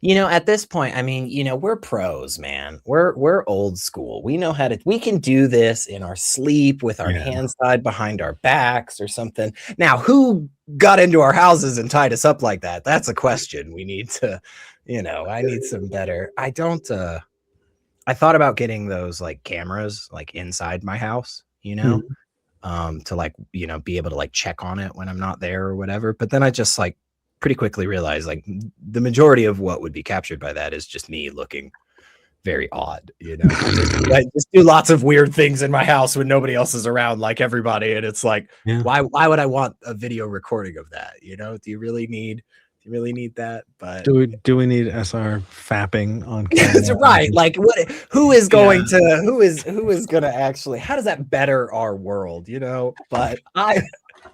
At this point, I mean, we're pros, man. We're old school. We can do this in our sleep with our Yeah. hands tied behind our backs or something. Now, who got into our houses and tied us up like that? That's a question we need to, I need some better. I thought about getting those like cameras like inside my house, Mhm. to like, be able to like check on it when I'm not there or whatever. But then I just like pretty quickly realized like the majority of what would be captured by that is just me looking very odd, I just do lots of weird things in my house when nobody else is around, like everybody. And it's like, Yeah. why would I want a video recording of that? Do you really need that? But Do we need SR fapping on that's camera? right. Like who is Yeah. going to who is gonna actually, how does that better our world? But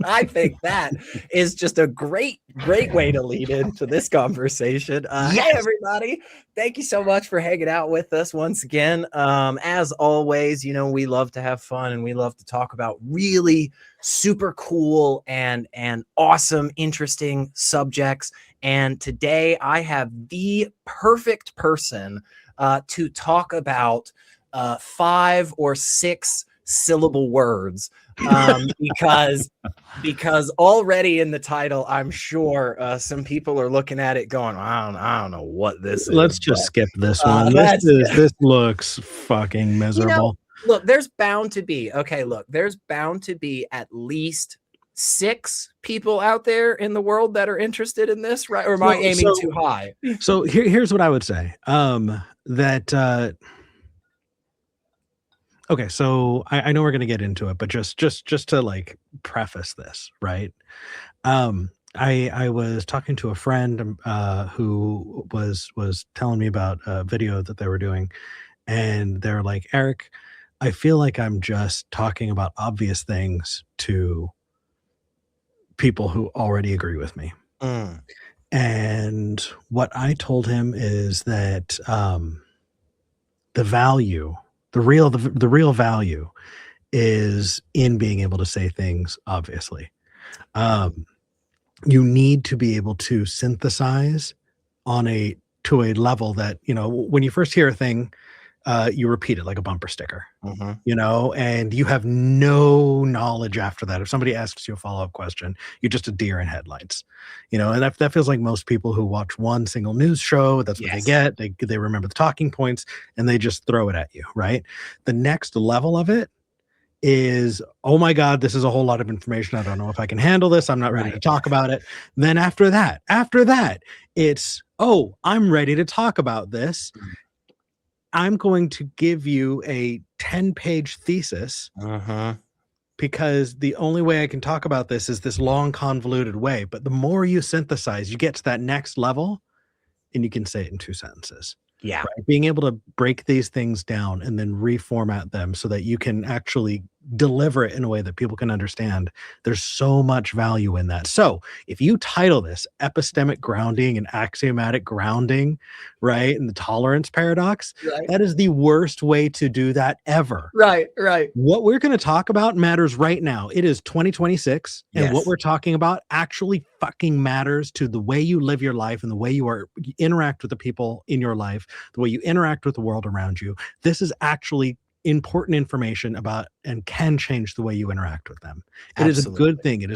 I think that is just a great way to lead into this conversation. Hey Yes. everybody, thank you so much for hanging out with us once again. As always, we love to have fun and we love to talk about really super cool and awesome, interesting subjects. And today I have the perfect person to talk about 5 or 6 syllable words, because already in the title, I'm sure some people are looking at it going, I don't know what this is. Let's just skip this But one. let's This looks fucking you know, miserable. look, there's bound to be at least 6 people out there in the world that are interested in this, right? Or am I So aiming so too high? here's what I would say. That okay, so I know we're gonna get into it, but just to like preface this, right? I was talking to a friend who was telling me about a video that they were doing, and they're like, Eric, I feel like I'm just talking about obvious things to people who already agree with me. Mm, And what I told him is that the value, the real value is in being able to say things obviously. Um, you need to be able to synthesize on a to a level that, when you first hear a thing, you repeat it like a bumper sticker, mhm. and you have no knowledge after that. If somebody asks you a follow-up question, you're just a deer in headlights, and that feels like most people who watch one single news show. That's what they Yes. get. They remember the talking points and they just throw it at you, right? The next level of it is, oh my God, this is a whole lot of information. I don't know if I can handle this. I'm not ready to Right. talk about it. Then after that, it's, oh, I'm ready to talk about this. Mm. I'm going to give you a 10-page thesis Uh-huh. because the only way I can talk about this is this long, convoluted way. But the more you synthesize, you get to that next level and you can say it in 2 sentences. Yeah. Right? Being able to break these things down and then reformat them so that you can actually deliver it in a way that people can understand. There's so much value in that. So if you title this epistemic grounding and axiomatic grounding, right, and the tolerance paradox, Right. that is the worst way to do that ever. Right. Right. What we're going to talk about matters right now. It is 2026, and what Yes. we're talking about actually fucking matters to the way you live your life and the way you interact with the people in your life, the way you interact with the world around you. This is actually important information about and can change the way you interact with them. It is a good Absolutely. thing. It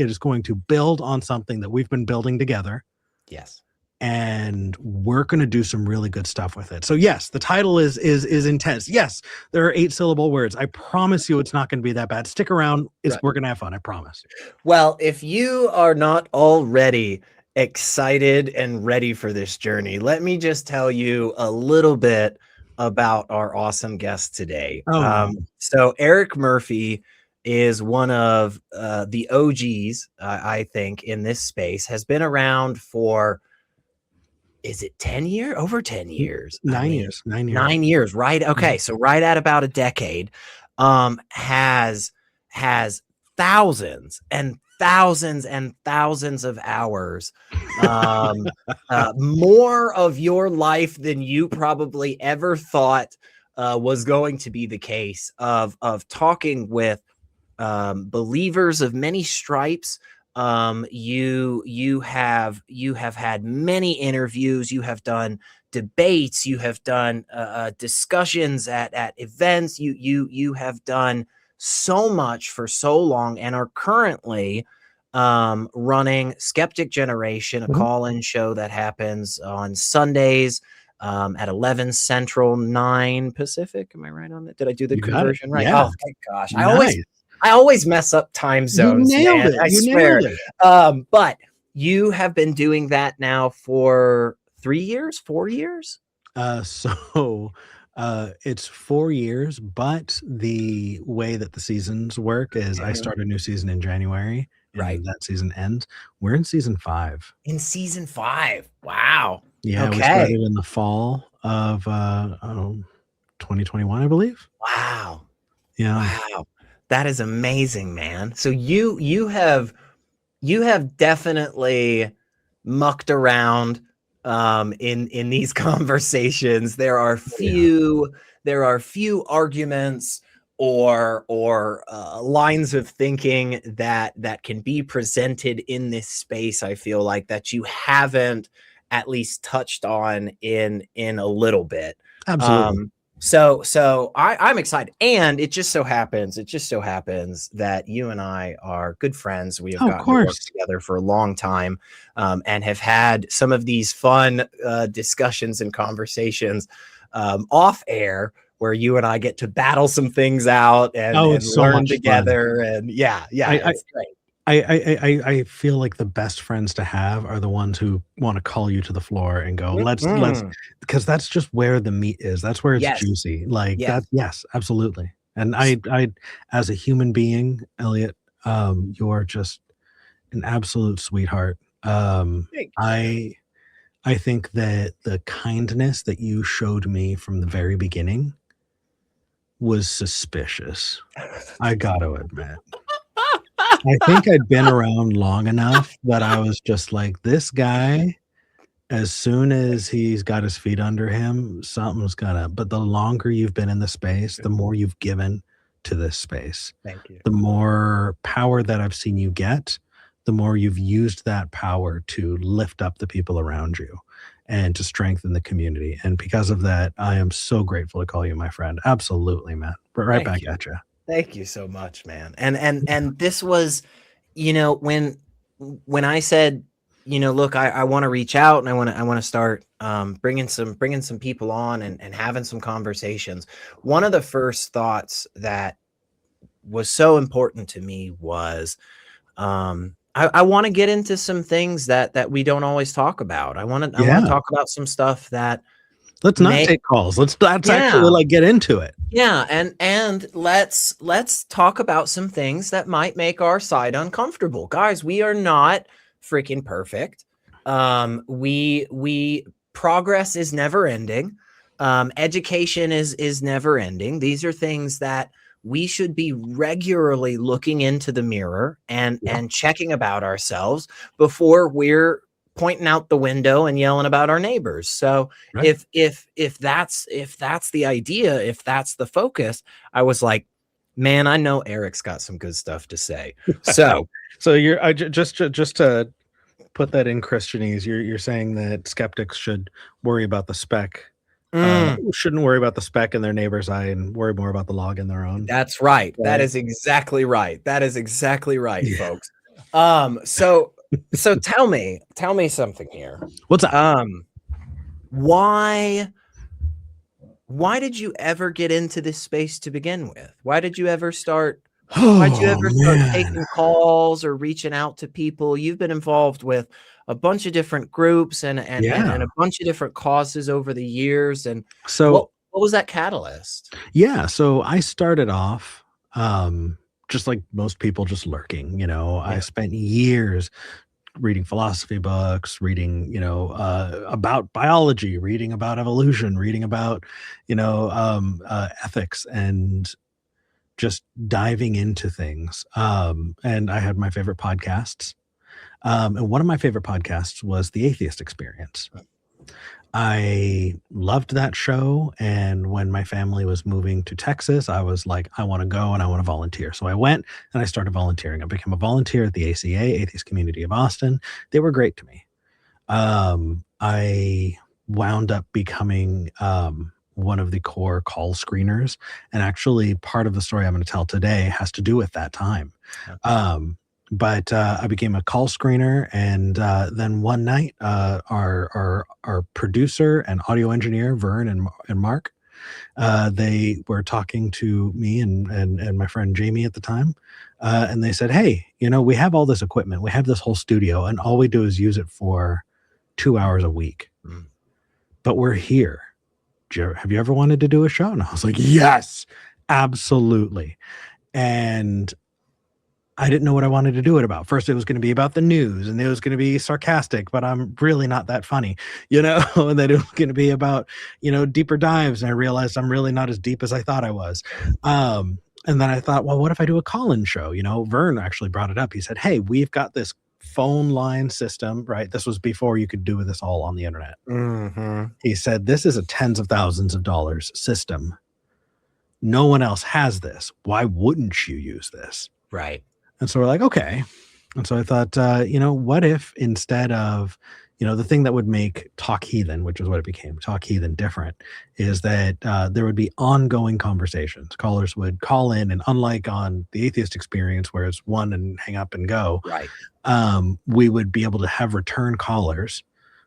is going to build on something that we've been building together, Yes. and we're going to do some really good stuff with it. So yes, the title is intense. Yes, there are 8-syllable words. I promise you it's not going to be that bad. Stick around. Right. We're going to have fun. I promise. Well, if you are not already excited and ready for this journey, let me just tell you a little bit about our awesome guest today. Oh no. So Eric Murphy is one of the OGs, I think, in this space. Has been around for, is it 10 years? Over 10 years. I 9 mean, years. 9 years. 9 years, right? Okay, Mhm. so right at about a decade. Has thousands and thousands and thousands of hours, more of your life than you probably ever thought was going to be the case, of talking with believers of many stripes, You have had many interviews. You have done debates. You have done discussions at events. You have done so much for so long, and are currently running Skeptic Generation, a Mhm. call-in show that happens on Sundays at 11 Central, 9 Pacific. Am I right on that? Did I do the You got it. conversion right? Yeah. Oh, thank gosh. Nice. I always mess up time You zones, nailed man. it. I You swear. nailed it. But you have been doing that now for 3 years, 4 years? So it's 4 years, but the way that the seasons work is I Mhm. start a new season in January Right. and that season ends. We're in season 5. In season 5. Wow. Yeah, we Okay. started in the fall of 2021, I believe. Wow. Yeah. Wow. That is amazing, man. So you have definitely mucked around in these conversations. Yeah. There are few arguments or lines of thinking that can be presented in this space, I feel like, that you haven't at least touched on in a little bit. Absolutely. So I'm excited, and it just so happens that you and I are good friends. We have Oh, of gotten to work course. together for a long time, and have had some of these fun discussions and conversations off air, where you and I get to battle some things out and Oh, and it's so learn much fun. together. And yeah, I I it's great. I feel like the best friends to have are the ones who wanna call you to the floor and go, "Let's," Mhm. because that's just where the meat is. That's where it's Yes, juicy. Like, that, yes. yes, absolutely. And I as a human being, Elliot, you're just an absolute sweetheart. Thank you, man. I think that the kindness that you showed me from the very beginning was suspicious. I gotta admit. I think I'd been around long enough that I was just like, "This guy, as soon as he's got his feet under him, something's gonna," but the longer you've been in the space, the more you've given to this space. Thank you. The more power that I've seen you get, the more you've used that power to lift up the people around you and to strengthen the community, and because of that, I am so grateful to call you my friend. Absolutely, man. Right Thank back you. at you. Thank you so much, man. And this was, when I said, look, I want to reach out, and I want to start bringing some people on, and having some conversations. One of the first thoughts that was so important to me was, I want to get into some things that we don't always talk about. I want to Yeah. talk about some stuff that Let's not may take calls. Let's actually, yeah. like, get into it. Yeah, and let's talk about some things that might make our side uncomfortable. Guys, we are not freaking perfect. We progress is never ending. Education is never ending. These are things that we should be regularly looking into the mirror Yeah, and checking about ourselves before we're pointing out the window and yelling about our neighbors. So right. if that's the idea, if that's the focus, I was like, man, I know Eric's got some good stuff to say. So So you're just to put that in Christianese, you're saying that skeptics should worry about the speck, mm, shouldn't worry about the speck in their neighbor's eye and worry more about the log in their own, that's right. That right? is exactly right. That is exactly right, Yeah. folks. So tell me something here. What's up? Um, why why did you ever get into this space to begin with? Why'd you Oh, ever start man. taking calls or reaching out to people? You've been involved with a bunch of different groups and Yeah. a bunch of different causes over the years. And what So, what was that catalyst? yeah, so I started off, just like most people, just lurking, I Yeah. spent years reading philosophy books, reading, about biology, reading about evolution, reading about, ethics, and just diving into things. And I had my favorite podcasts. And one of my favorite podcasts was The Atheist Experience. I loved that show. And when my family was moving to Texas, I was like, I want to go and I want to volunteer. So I went and I started volunteering. I became a volunteer at the ACA, Atheist Community of Austin. They were great to me. I wound up becoming one of the core call screeners. And actually, part of the story I'm going to tell today has to do with that time. Yeah. But I became a call screener, and then one night, our producer and audio engineer Vern and Mark, they were talking to me and my friend Jamie at the time, and they said, "Hey, we have all this equipment, we have this whole studio, and all we do is use it for 2 hours a week, but we're here. Have you ever wanted to do a show?" And I was like, "Yes, absolutely." And I didn't know what I wanted to do it about. First, it was going to be about the news, and it was going to be sarcastic, but I'm really not that funny, and then it was going to be about, deeper dives. And I realized I'm really not as deep as I thought I was. And then I thought, well, what if I do a call-in show? Vern actually brought it up. He said, "Hey, we've got this phone line system," right? This was before you could do this all on the internet. Mm-hmm. He said, "This is a tens of thousands of dollars system. No one else has this. Why wouldn't you use this?" Right. And so we're like, okay. And so I thought, what if instead of, the thing that would make Talk Heathen, which is what it became, Talk Heathen, different, is that there would be ongoing conversations. Callers would call in, and unlike on the Atheist experience, where it's one and hang up and go, Right. We would be able to have return callers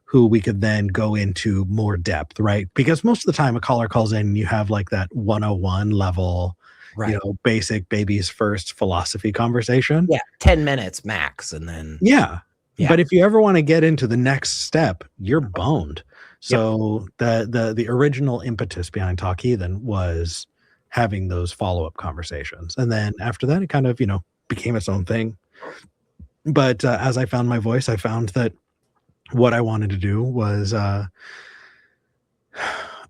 who we could then go into more depth, right? Because most of the time a caller calls in and you have like that 101 level, Right. basic baby's first philosophy conversation. Yeah. 10 minutes max. And then. Yeah. Yeah. But if you ever want to get into the next step, you're boned. So the original impetus behind Talk Heathen was having those follow-up conversations. And then after that, it kind of, became its own thing. But as I found my voice, I found that what I wanted to do was I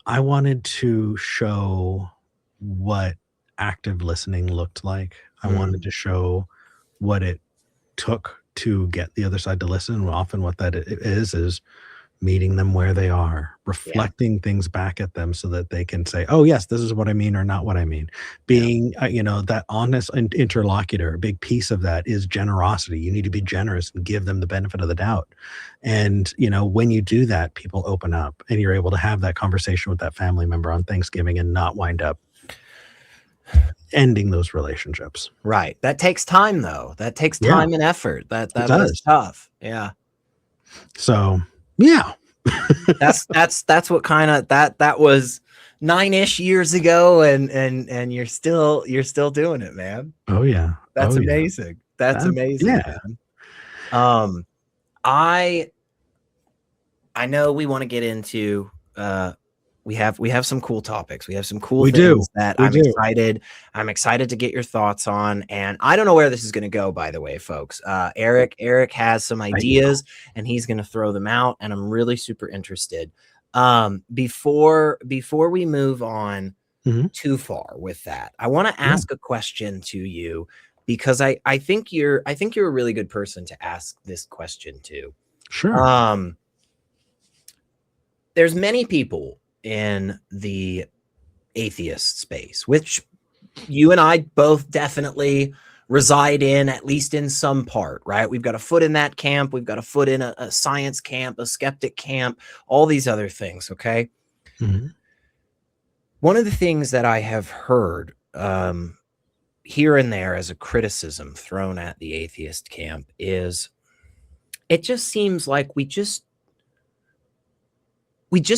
wanted to show what active listening looked like. I wanted to show what it took to get the other side to listen. And often what that is meeting them where they are, reflecting things back at them so that they can say, "Oh yes, this is what I mean," or "not what I mean." Being that honest interlocutor. A big piece of that is generosity. You need to be generous and give them the benefit of the doubt. And when you do that, people open up, and you're able to have that conversation with that family member on Thanksgiving and not wind up ending those relationships. Right. That takes time, though. That takes time and effort. That is tough. Yeah. So yeah. that's what kind of that was 9-ish years ago, and you're still doing it, man. Oh yeah. That's amazing. That's amazing. Yeah. Man. I know we want to get into we have some cool topics. We have some cool things that I'm excited to get your thoughts on. And I don't know where this is going to go, by the way, folks. Eric has some ideas and he's going to throw them out, and I'm really super interested. Before we move on too far with that, I want to ask a question to you, because I think you're a really good person to ask this question to. Sure. There's many people in the atheist space, which you and I both definitely reside in, at least in some part, right? We've got a foot in that camp. We've got a foot in a science camp, a skeptic camp, all these other things. Okay. One of the things that I have heard here and there as a criticism thrown at the atheist camp is it just seems like we just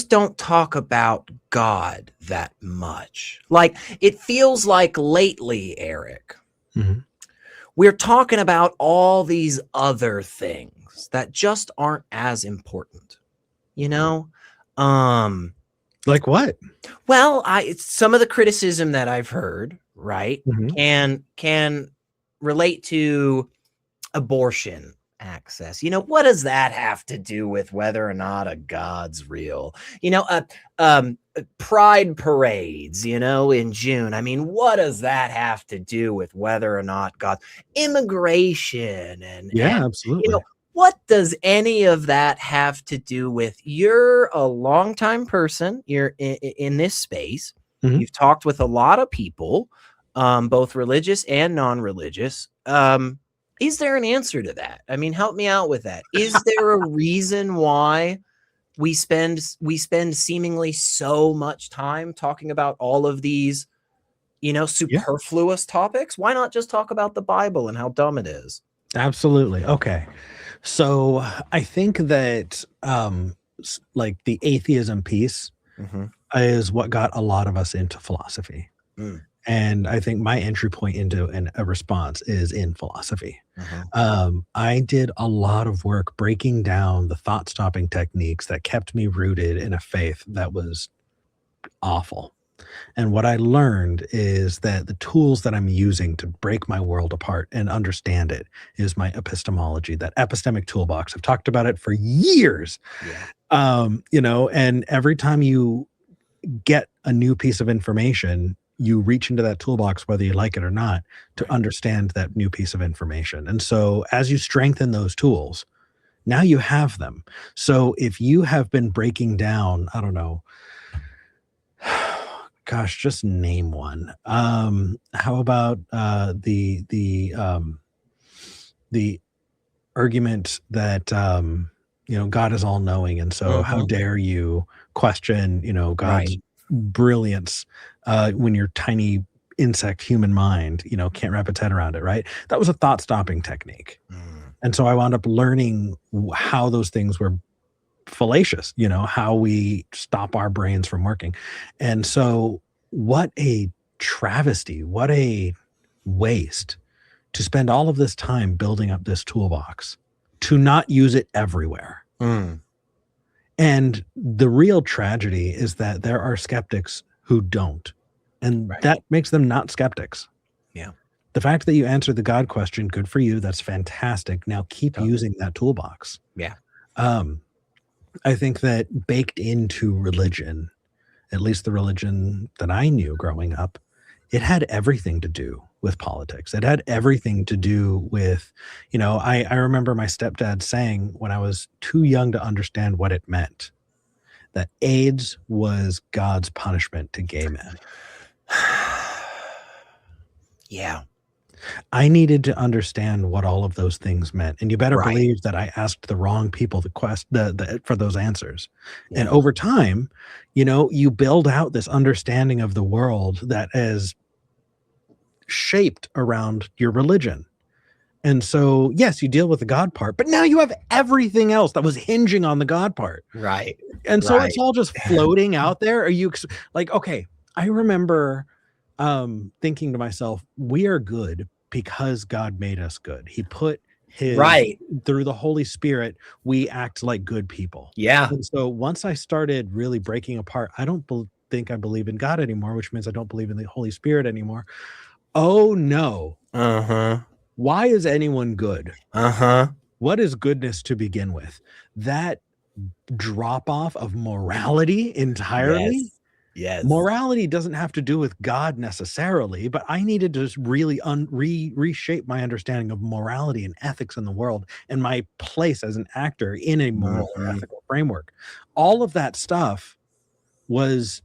don't talk about God that much. Like, it feels like lately, Eric, we're talking about all these other things that just aren't as important, Like what? Well, some of the criticism that I've heard, right, can relate to abortion access. What does that have to do with whether or not a God's real? Pride parades, in June. I mean, what does that have to do with whether or not God? Immigration and absolutely. what does any of that have to do with, you're a longtime person, you're in this space, Mhm. you've talked with a lot of people, both religious and non-religious. Is there an answer to that? I mean, help me out with that. Is there a reason why we spend seemingly so much time talking about all of these, superfluous topics? Why not just talk about the Bible and how dumb it is? Absolutely. Okay. So I think that like the atheism piece Mm-hmm. is what got a lot of us into philosophy. Mm. And I think my entry point into a response is in philosophy. Uh-huh. I did a lot of work breaking down the thought stopping techniques that kept me rooted in a faith that was awful. And what I learned is that the tools that I'm using to break my world apart and understand it is my epistemology, that epistemic toolbox. I've talked about it for years. Yeah. And every time you get a new piece of information, you reach into that toolbox, whether you like it or not, to Right. understand that new piece of information. And so as you strengthen those tools, now you have them. So if you have been breaking down, I don't know, gosh, just name one. How about the argument that God is all knowing, and so how Mhm. dare you question God's Right. brilliance when your tiny insect human mind can't wrap its head around it, right? That was a thought stopping technique. Mm. And so I wound up learning how those things were fallacious, how we stop our brains from working. And so, what a travesty, what a waste to spend all of this time building up this toolbox, to not use it everywhere. Mm. And the real tragedy is that there are skeptics who don't. And Right. that makes them not skeptics. Yeah. The fact that you answered the God question, good for you. That's fantastic. Now keep Totally. using that toolbox. Yeah. Um, I think that baked into religion, at least the religion that I knew growing up, it had everything to do with politics. It had everything to do with, I remember my stepdad saying when I was too young to understand what it meant, that AIDS was God's punishment to gay men. Yeah. I needed to understand what all of those things meant. And you better Right. believe that I asked the wrong people for those answers. And Yeah. over time, you build out this understanding of the world that is shaped around your religion. And so, yes, you deal with the God part, but now you have everything else that was hinging on the God part. Right. And so Right. it's all just floating out there. Are you like, okay, I remember thinking to myself, we are good because God made us good. He put Right. through the Holy Spirit, we act like good people. Yeah. And so once I started really breaking apart, I don't think I believe in God anymore, which means I don't believe in the Holy Spirit anymore. Oh no. Uh-huh. Why is anyone good? Uh-huh. What is goodness to begin with? That drop off of morality entirely. Yes. Yes. Morality doesn't have to do with God necessarily, but I needed to just really reshape my understanding of morality and ethics in the world and my place as an actor in a moral or Mhm. ethical framework. All of that stuff was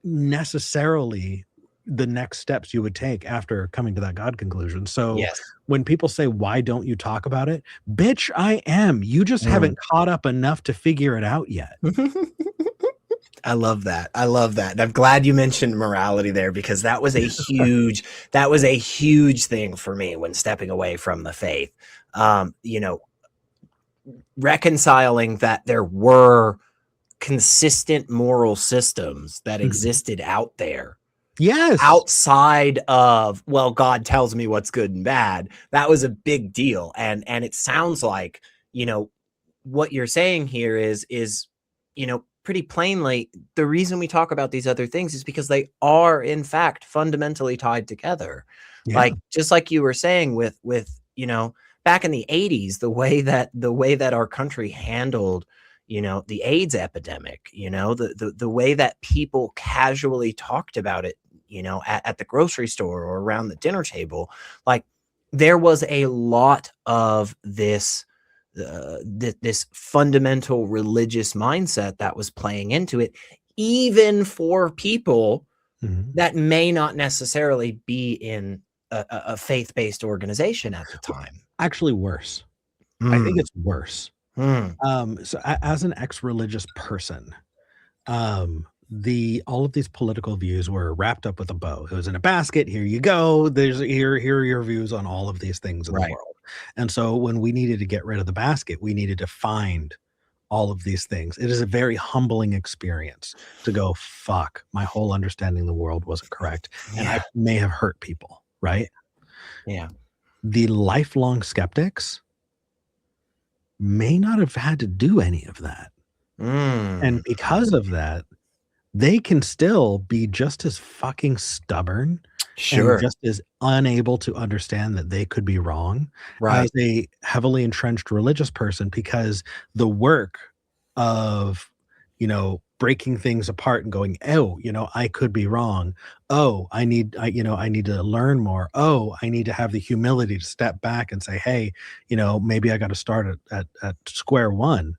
necessarily the next steps you would take after coming to that God conclusion. So Yes. when people say, why don't you talk about it? Bitch, I am. You just Mm. haven't caught up enough to figure it out yet. I love that. I love that. And I'm glad you mentioned morality there, because that was a huge thing for me when stepping away from the faith. Reconciling that there were consistent moral systems that Mhm. existed out there Yes. outside of, well, God tells me what's good and bad. That was a big deal. And it sounds like, what you're saying here is, pretty plainly, the reason we talk about these other things is because they are in fact fundamentally tied together. Yeah. Like, just like you were saying with, back in the 80s, the way that our country handled, the AIDS epidemic, the way that people casually talked about it, at the grocery store or around the dinner table, like, there was a lot of this this fundamental religious mindset that was playing into it, even for people that may not necessarily be in a faith-based organization at the time. Actually, worse. I think it's worse. So as an ex-religious person, all of these political views were wrapped up with a bow. It was in a basket. Here you go. Here are your views on all of these things in the world. And so when we needed to get rid of the basket, we needed to find all of these things. It is a very humbling experience to go, fuck, my whole understanding of the world wasn't correct. And I may have hurt people, right? Yeah. The lifelong skeptics may not have had to do any of that. And because of that, they can still be just as fucking stubborn and just as unable to understand that they could be wrong as a heavily entrenched religious person, because the work of, breaking things apart and going, oh, I could be wrong. Oh, I need to learn more. Oh, I need to have the humility to step back and say, hey, maybe I got to start at square one.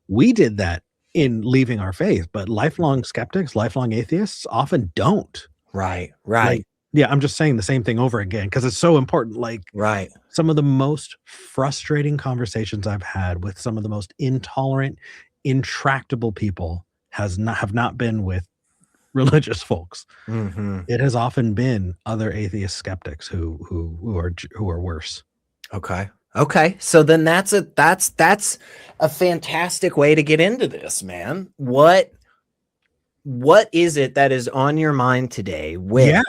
We did that in leaving our faith, but lifelong skeptics, lifelong atheists often don't. Right. Like, yeah, I'm just saying the same thing over again because it's so important. Like, some of the most frustrating conversations I've had with some of the most intolerant, intractable people have not been with religious folks. It has often been other atheist skeptics who are worse. Okay. So then that's a fantastic way to get into this, man. What is it that is on your mind today with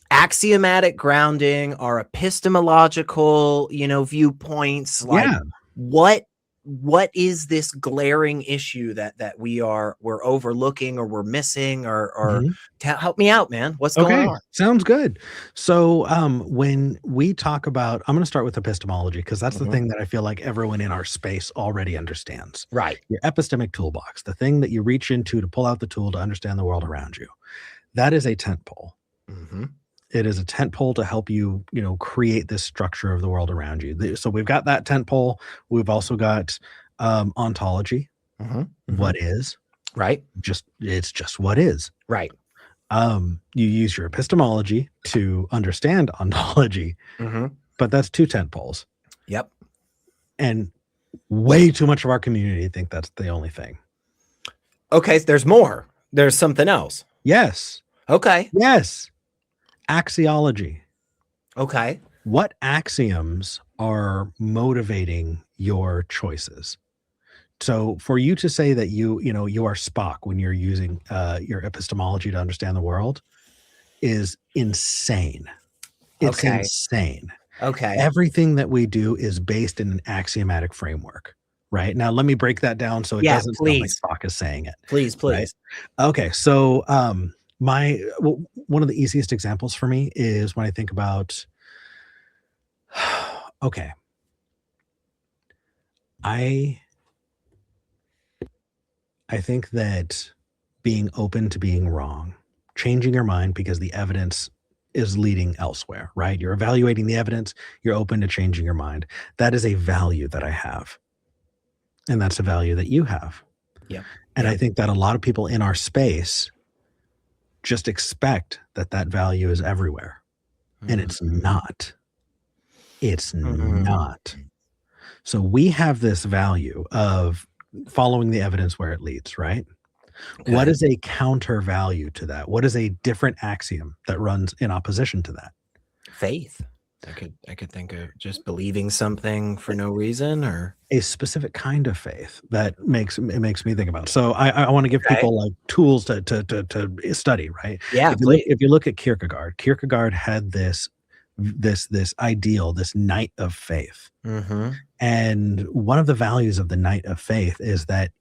axiomatic grounding, our epistemological, viewpoints? Like, what is this glaring issue that we're overlooking or we're missing or help me out, man. What's going on? Sounds good. So when we talk about, I'm going to start with epistemology because that's the thing that I feel like everyone in our space already understands. Right. Your epistemic toolbox, the thing that you reach into to pull out the tool to understand the world around you. That is a tent pole. It is a tent pole to help you, create this structure of the world around you. So we've got that tent pole. We've also got ontology. What is? Right. It's just what is. Right. You use your epistemology to understand ontology, but that's two tent poles. Yep. And way too much of our community think that's the only thing. Okay, there's more. There's something else. Yes. Okay. Yes. Axiology. Okay. What axioms are motivating your choices? So for you to say that you are Spock when you're using your epistemology to understand the world is insane. It's insane. Okay. Everything that we do is based in an axiomatic framework. Right? Now let me break that down so it doesn't sound like Spock is saying it. Please. Right? Okay. So one of the easiest examples for me is when I think about, okay, I think that being open to being wrong, changing your mind because the evidence is leading elsewhere, right? You're evaluating the evidence, you're open to changing your mind. That is a value that I have. And that's a value that you have. Yeah. And I think that a lot of people in our space just expect that value is everywhere. And it's not. It's not. So we have this value of following the evidence where it leads, right? What is a counter value to that? What is a different axiom that runs in opposition to that? Faith. I could think of just believing something for no reason, or a specific kind of faith that makes me think about. So I want to give people like tools to study, right? Yeah. If you look at Kierkegaard had this ideal, this knight of faith. And one of the values of the knight of faith is that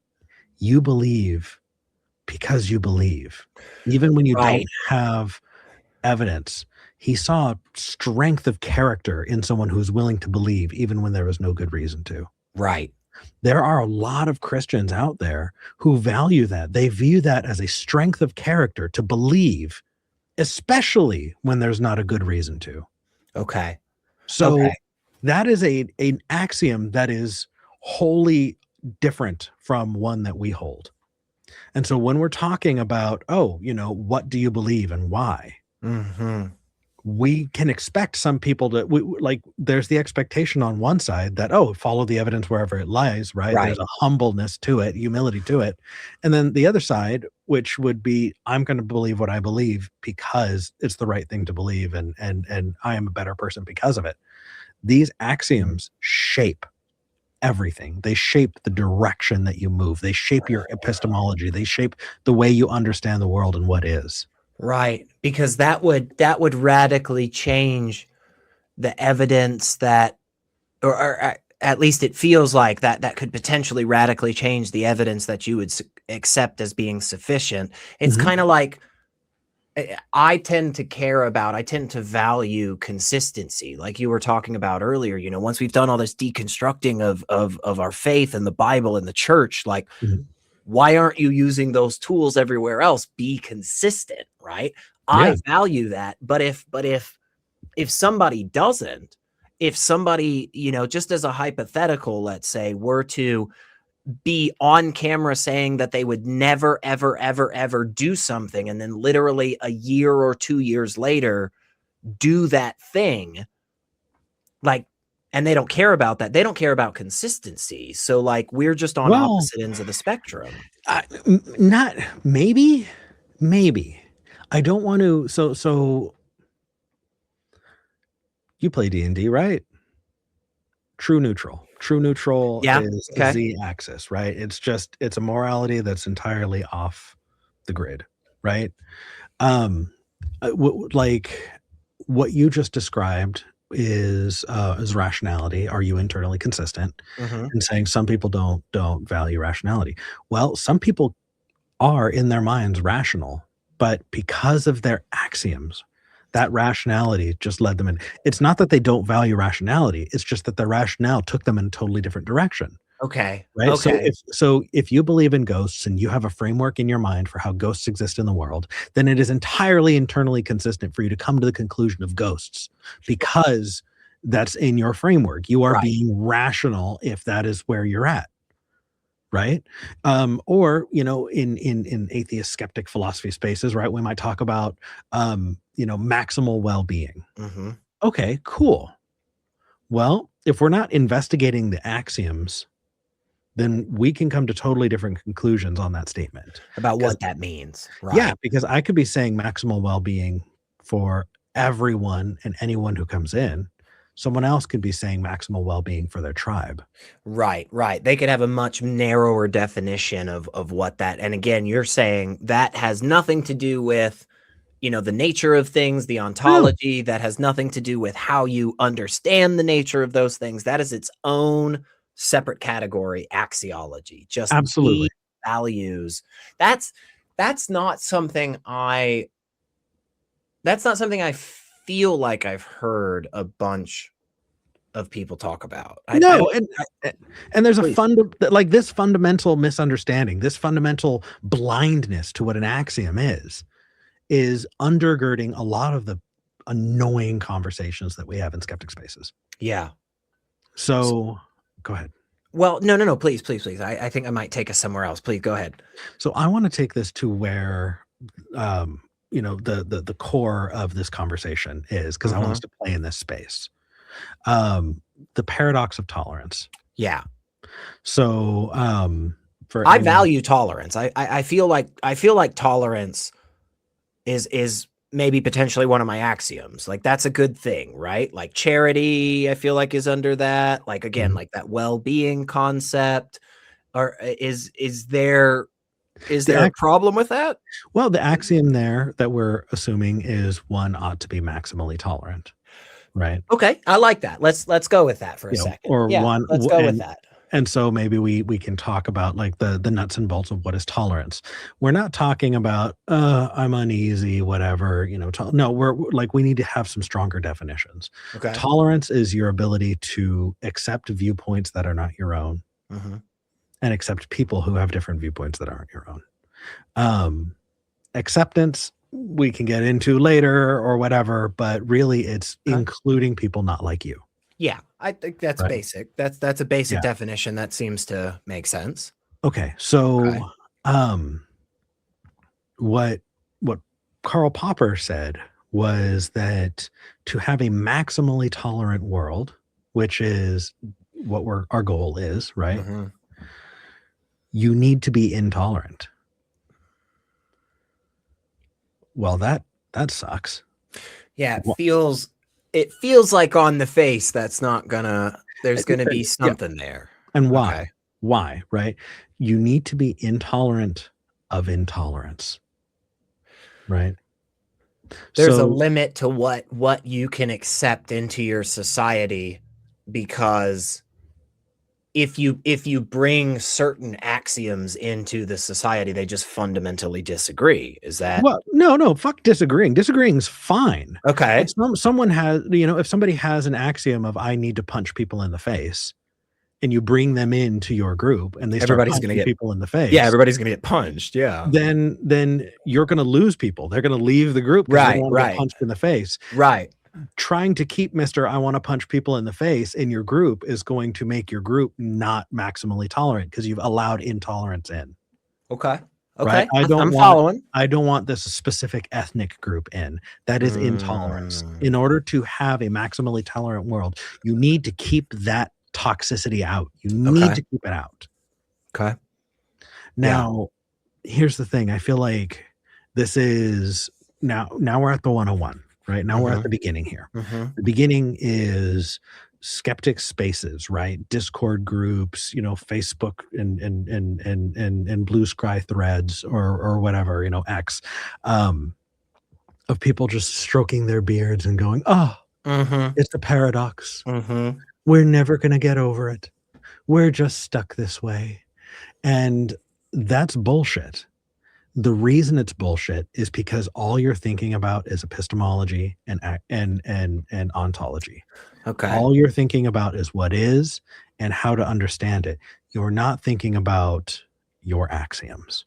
you believe because you believe, even when you don't have evidence. He saw strength of character in someone who's willing to believe, even when there was no good reason to. Right. There are a lot of Christians out there who value that. They view that as a strength of character to believe, especially when there's not a good reason to. Okay. So that is an axiom that is wholly different from one that we hold. And so when we're talking about, oh, what do you believe and why? Mm-hmm. We can expect some people to there's the expectation on one side that, oh, follow the evidence wherever it lies, right? Right. There's a humbleness to it, humility to it. And then the other side, which would be, I'm going to believe what I believe because it's the right thing to believe, and I am a better person because of it. These axioms shape everything. They shape the direction that you move. They shape your epistemology. They shape the way you understand the world and what is. Right, because that would radically change the evidence that, or at least it feels like that could potentially radically change the evidence that you would accept as being sufficient. It's Mhm. kind of like, I tend to value consistency, like you were talking about earlier. Once we've done all this deconstructing of our faith and the Bible and the church, like, Mhm. why aren't you using those tools everywhere else? Be consistent, right? Yeah. I value that, but if somebody doesn't, if somebody, just as a hypothetical, let's say, were to be on camera saying that they would never, ever, ever, ever do something, and then literally a year or 2 years later do that thing, like, and they don't care about that. They don't care about consistency. So, like, we're just on Well, opposite ends of the spectrum. not maybe. I don't want to. So you play D&D, right? True neutral. True neutral Yeah. is Okay. the axis, right? It's a morality that's entirely off the grid, right? Um, like what you just described is rationality. Are you internally consistent? Mm-hmm. And saying some people don't value rationality. Well, some people are in their minds rational, but because of their axioms, that rationality just led them in. It's not that they don't value rationality, it's just that their rationale took them in a totally different direction, Okay. right? So Okay. if you believe in ghosts and you have a framework in your mind for how ghosts exist in the world, then it is entirely internally consistent for you to come to the conclusion of ghosts because that's in your framework. You are Right. being rational if that is where you're at. Right. Or, in atheist skeptic philosophy spaces, right, we might talk about, maximal well-being. Mm-hmm. Okay, cool. Well, if we're not investigating the axioms, then we can come to totally different conclusions on that statement. About 'Cause what that means. yeah, Right. because I could be saying maximal well-being for everyone and anyone who comes in. Someone else could be saying maximal well-being for their tribe. Right, right. They could have a much narrower definition of what that, and again, you're saying that has nothing to do with, the nature of things, the No, ontology, that has nothing to do with how you understand the nature of those things. That is its own separate category, axiology. Just absolutely. the values. That's that's not something I that's not something I feel like I've heard a bunch of people talk about. I No, don't and there's a please. like this fundamental misunderstanding, this fundamental blindness to what an axiom is undergirding a lot of the annoying conversations that we have in skeptic spaces. Yeah. So, go ahead. Well, no, no, no, please, please, please. I think I might take us somewhere else. Please go ahead. So I wanna take this to where, the core of this conversation is, because I want us Mhm. to play in this space. Um, the paradox of tolerance. Yeah. So, for I anyone. value tolerance. I feel like tolerance is maybe potentially one of my axioms. Like, that's a good thing, right? Like, charity, I feel like, is under that. Like, again, Mhm. like that well-being concept. Or is The there a ac problem with that? Well, the axiom there that we're assuming is one ought to be maximally tolerant, right? Okay, I like that. Let's go with that for a second. Or Yeah, one let's w go with that. and so maybe we can talk about like the nuts and bolts of what is tolerance. We're not talking about, I'm uneasy, whatever, no, like, we need to have some stronger definitions. Okay. Tolerance is your ability to accept viewpoints that are not your own Mhm. and accept people who have different viewpoints that aren't your own. Um, Acceptance we can get into later or whatever, but really it's Okay. including people not like you. Yeah, I think that's Right. basic. That's a basic Yeah. definition that seems to make sense. Okay. So, Okay. what Karl Popper said was that to have a maximally tolerant world, which is what our goal is, right? Mhm. You need to be intolerant. Well, that sucks. Yeah, Wha- it feels like on the face that's not gonna there's gonna be Yeah. something there. And why? Okay. Why, right? You need to be intolerant of intolerance, right? There's a So, limit to what you can accept into your society, because if you bring certain axioms into the society, they just fundamentally disagree. Is that well, no, fuck disagreeing. Disagreeing's fine. But okay? someone has, if somebody has an axiom of I need to punch people in the face, and you bring them into your group and they start Everybody's gonna punching get people in the Yeah, face, everybody's gonna get punched. Yeah. then you're going to lose people. They're going to leave the group because they don't Right, want to get right, punched in the face. right. Trying to keep Mr. I want to punch people in the face in your group is going to make your group not maximally tolerant because you've allowed intolerance in. Okay. Right? Okay. I'm following. I don't want this specific ethnic group in. That is intolerance. In order to have a maximally tolerant world, you need to keep that toxicity out. You need Okay. to keep it out. Okay. Now, here's the thing. I feel like this is now we're at the 101, right? Now we're at the beginning here. The beginning is skeptic spaces, right? Discord groups, Facebook and blue sky threads or whatever, X, of people just stroking their beards and going, oh, it's a paradox. We're never going to get over it. We're just stuck this way. And that's bullshit. The reason it's bullshit is because all you're thinking about is epistemology and ontology. Okay. All you're thinking about is what is and how to understand it. You're not thinking about your axioms.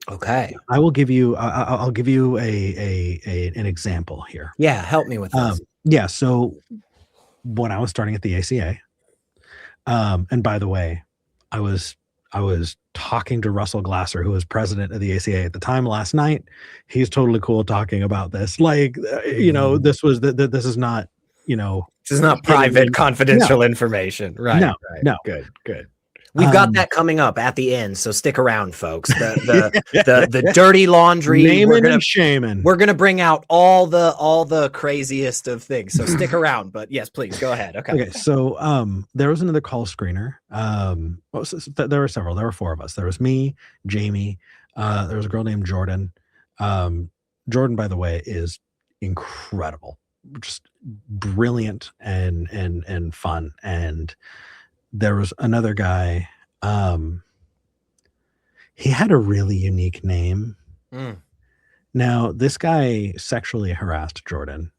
Okay. I will give you. I'll give you an example here. Yeah, help me with this. Yeah. So when I was starting at the ACA, and by the way, I was talking to Russell Glasser, who was president of the ACA at the time last night. He's totally cool talking about this. Like, this was this is not, this is not private, confidential information. Right. No, right. no. Good. We've got that coming up at the end, so stick around, folks. The dirty laundry. Naming and shaming. We're gonna bring out all the craziest of things. So stick around. But yes, please go ahead. Okay. So there was another call screener. There were several. There were 4 of us. There was me, Jamie. There was a girl named Jordan. Jordan, by the way, is incredible, just brilliant and fun. And there was another guy. He had a really unique name. Now, this guy sexually harassed Jordan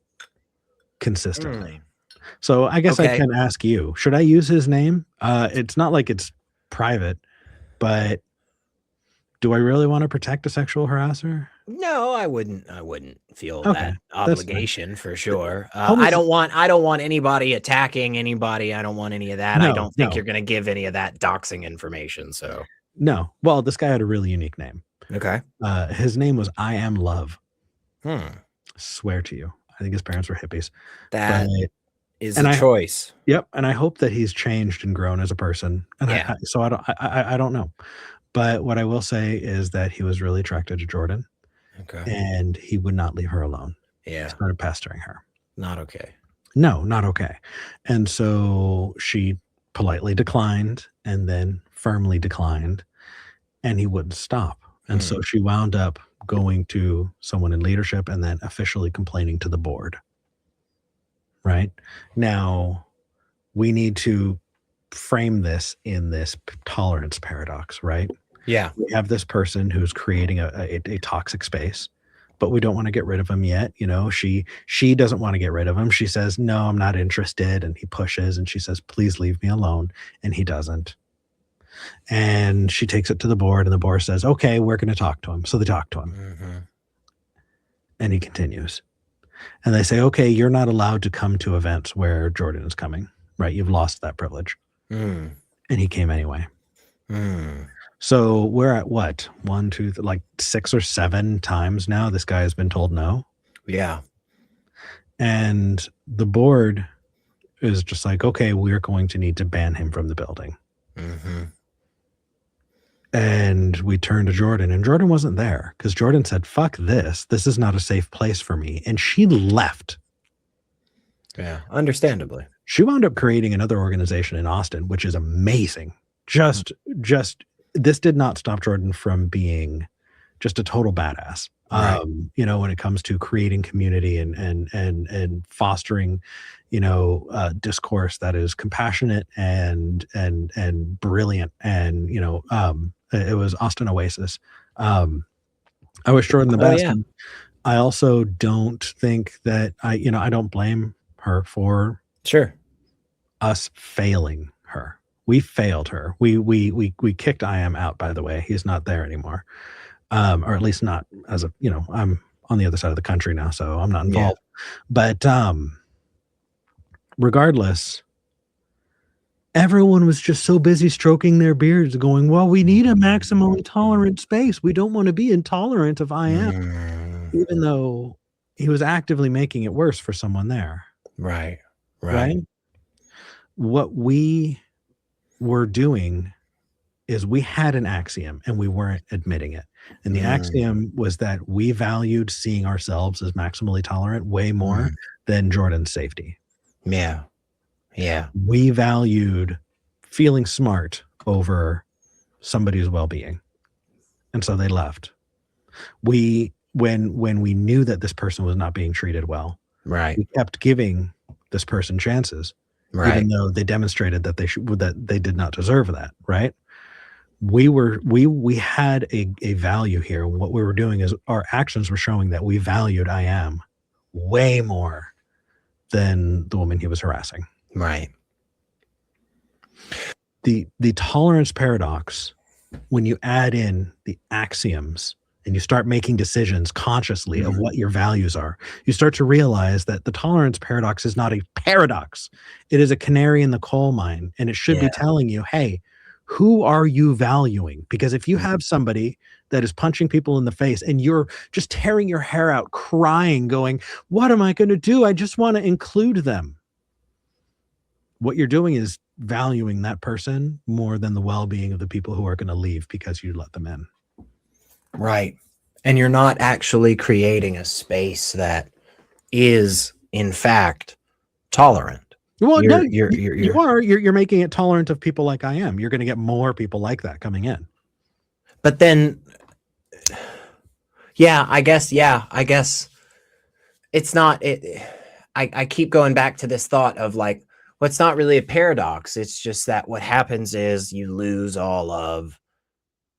consistently. So I guess I can ask you, should I use his name? It's not like it's private, but do I really want to protect a sexual harasser? No, I wouldn't feel that obligation for sure. Homos- I don't want anybody attacking anybody. I don't want any of that. I don't think you're going to give any of that doxing information. So no. Well, this guy had a really unique name. Okay. His name was I Am Love. Swear to you. I think his parents were hippies. That is a choice. Yep. And I hope that he's changed and grown as a person. And I don't know. But what I will say is that he was really attracted to Jordan. Okay. And he would not leave her alone. Yeah. He started pestering her. Not okay. No, not okay. And so she politely declined and then firmly declined, and he wouldn't stop. And so she wound up going to someone in leadership and then officially complaining to the board. Right? Now, we need to frame this in this tolerance paradox, right? Yeah. We have this person who's creating a toxic space, but we don't want to get rid of him yet. She doesn't want to get rid of him. She says, no, I'm not interested. And he pushes and she says, please leave me alone. And he doesn't. And she takes it to the board and the board says, okay, we're going to talk to him. So they talk to him. And he continues. And they say, okay, you're not allowed to come to events where Jordan is coming. right? You've lost that privilege. Mm. And he came anyway. Mm. So we're at what? 1, 2, like 6 or 7 times now this guy has been told no. Yeah. And the board is just like, okay, we're going to need to ban him from the building. Mm-hmm. And we turned to Jordan, and Jordan wasn't there because Jordan said, fuck this. This is not a safe place for me. And she left. Yeah, understandably. She wound up creating another organization in Austin, which is amazing. Just this did not stop Jordan from being just a total badass. Right. You know, when it comes to creating community and fostering, discourse that is compassionate and brilliant. And, it was Austin Oasis. I wish Jordan the best. Yeah. And I also don't think that I don't blame her for us failing her. We failed her. We kicked IM out, by the way. He's not there anymore. Or at least not as I'm on the other side of the country now, so I'm not involved. Yeah. But regardless, everyone was just so busy stroking their beards going, well, we need a maximally tolerant space. We don't want to be intolerant of IM, even though he was actively making it worse for someone there. Right. What we were doing is we had an axiom and we weren't admitting it. And the axiom was that we valued seeing ourselves as maximally tolerant way more than Jordan's safety. Yeah. We valued feeling smart over somebody's well-being. And so they left. When we knew that this person was not being treated well, we kept giving this person chances, even though they demonstrated that they did not deserve that, right? We had a value here. What we were doing is our actions were showing that we valued IM way more than the woman he was harassing. Right. The tolerance paradox, when you add in the axioms and you start making decisions consciously of what your values are, you start to realize that the tolerance paradox is not a paradox. It is a canary in the coal mine, and it should be telling you, hey, who are you valuing? Because if you have somebody that is punching people in the face and you're just tearing your hair out, crying, going, what am I going to do? I just want to include them. What you're doing is valuing that person more than the well-being of the people who are going to leave because you let them in. Right. And you're not actually creating a space that is, in fact, tolerant. Well, you're making it tolerant of people like I am. You're going to get more people like that coming in. But then, I guess it's not it. I keep going back to this thought of like, well, it's not really a paradox. It's just that what happens is you lose all of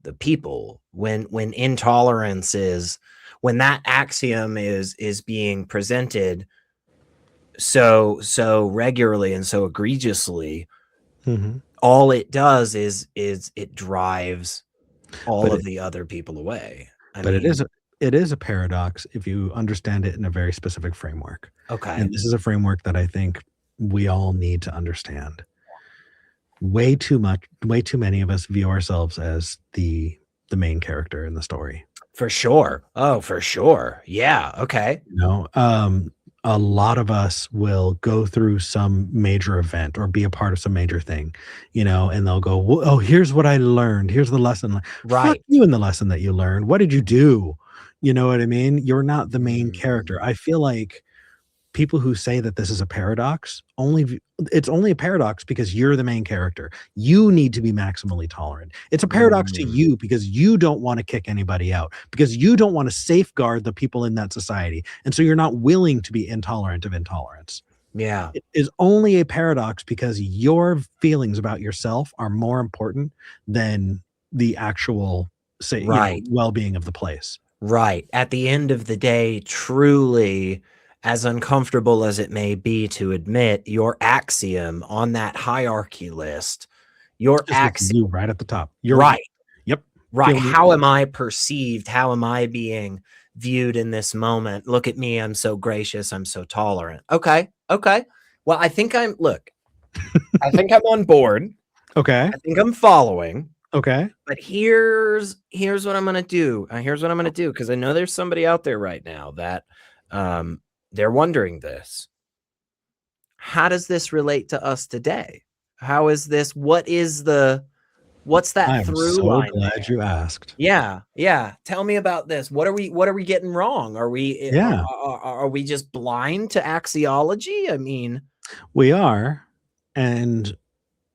the people when intolerance is, when that axiom is being presented so regularly and so egregiously. All it does is it drives all of the other people away. It is a paradox if you understand it in a very specific framework. Okay. And this is a framework that I think we all need to understand. Way too many of us view ourselves as the main character in the story. For sure. Oh, for sure. Yeah. Okay. A lot of us will go through some major event or be a part of some major thing, and they'll go, oh, here's what I learned. Here's the lesson. Right. Fuck you in the lesson that you learned. What did you do? You know what I mean? You're not the main character. I feel like people who say that this is a paradox, it's only a paradox because you're the main character. You need to be maximally tolerant. It's a paradox to you because you don't want to kick anybody out, because you don't want to safeguard the people in that society. And so you're not willing to be intolerant of intolerance. Yeah. It is only a paradox because your feelings about yourself are more important than the actual well-being of the place. Right. At the end of the day, truly, as uncomfortable as it may be to admit, your axiom on that hierarchy list, your axiom right at the top. You're right. Yep. Right. How am I perceived? How am I being viewed in this moment? Look at me. I'm so gracious. I'm so tolerant. Okay. Well, I think I think I'm on board. Okay. I think I'm following. Okay. But here's what I'm gonna do. Here's what I'm gonna do, because I know there's somebody out there right now that they're wondering this. How does this relate to us today? How is this? What's I that am through so line glad there? you asked. Yeah, yeah. Tell me about this. What are we getting wrong? Are we Yeah, are we just blind to axiology? I mean, we are. And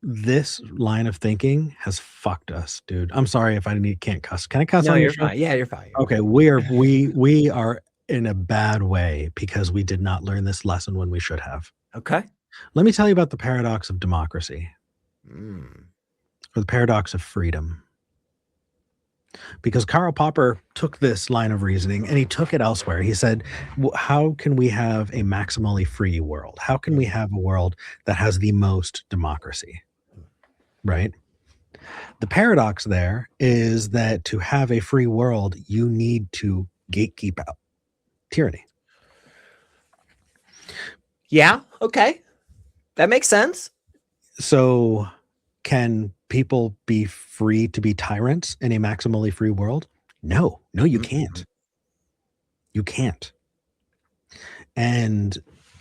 this line of thinking has fucked us, dude. I'm sorry if can't cuss. Can I cuss no, on your you're show? fine. Yeah, you're fine. You're Okay, fine. we are in a bad way because we did not learn this lesson when we should have. Okay. Let me tell you about the paradox of democracy Mm. or the paradox of freedom. Because Karl Popper took this line of reasoning and he took it elsewhere. He said, how can we have a maximally free world? How can we have a world that has the most democracy? Right? The paradox there is that to have a free world, you need to gatekeep out tyranny. Yeah. Okay. That makes sense. So, can people be free to be tyrants in a maximally free world? No, you can't. You can't. And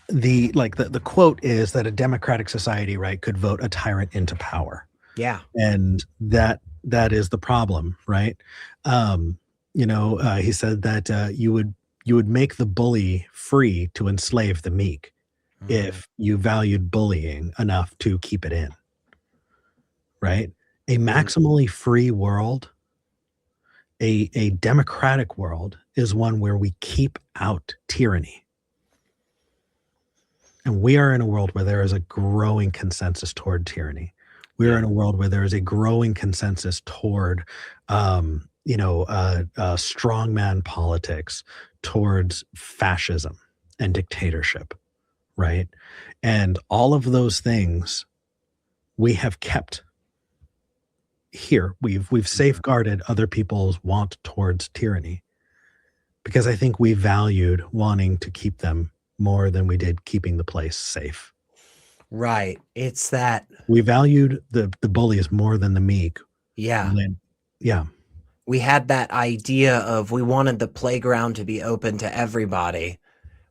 the quote is that a democratic society, right, could vote a tyrant into power. Yeah. And that is the problem, right? He said that you would make the bully free to enslave the meek if you valued bullying enough to keep it in, right? A maximally free world, a democratic world, is one where we keep out tyranny. And we are in a world where there is a growing consensus toward tyranny. We are in a world where there is a growing consensus toward, strongman politics, towards fascism and dictatorship, right? And all of those things we have kept here. We've safeguarded other people's want towards tyranny because I think we valued wanting to keep them more than we did keeping the place safe. Right. It's that we valued the bullies more than the meek. Yeah. Yeah. We had that idea of we wanted the playground to be open to everybody.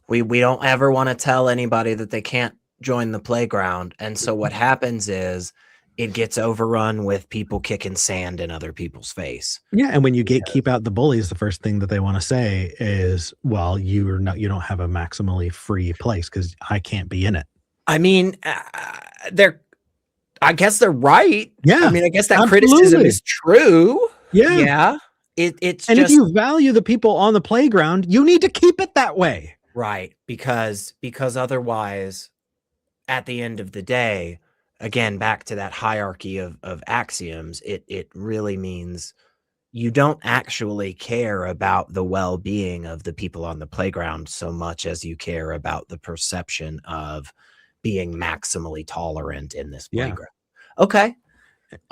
We don't ever want to tell anybody that they can't join the playground. And so what happens is it gets overrun with people kicking sand in other people's face. Yeah, and when you keep out the bullies, the first thing that they want to say is, well, you don't have a maximally free place because I can't be in it. I mean, I guess they're right. Yeah. I mean, I guess that absolutely. criticism is true. Yeah. Yeah. It's and just, if you value the people on the playground, you need to keep it that way. Right. Because otherwise, at the end of the day, again, back to that hierarchy of axioms, it really means you don't actually care about the well-being of the people on the playground so much as you care about the perception of being maximally tolerant in this playground. Okay.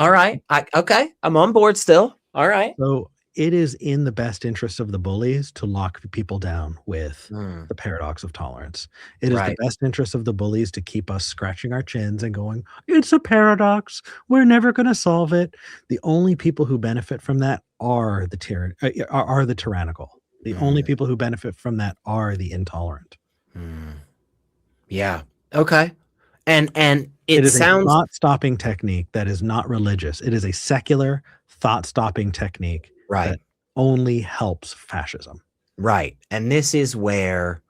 All right. Okay. I'm on board still. All right. So it is in the best interest of the bullies to lock people down with the paradox of tolerance. It is the best interest of the bullies to keep us scratching our chins and going, it's a paradox. We're never going to solve it. The only people who benefit from that are the tyrannical. The only people who benefit from that are the intolerant. Yeah. Okay. And it is sounds a thought-stopping technique that is not religious. It is a secular thought-stopping technique that only helps fascism. Right. And this is where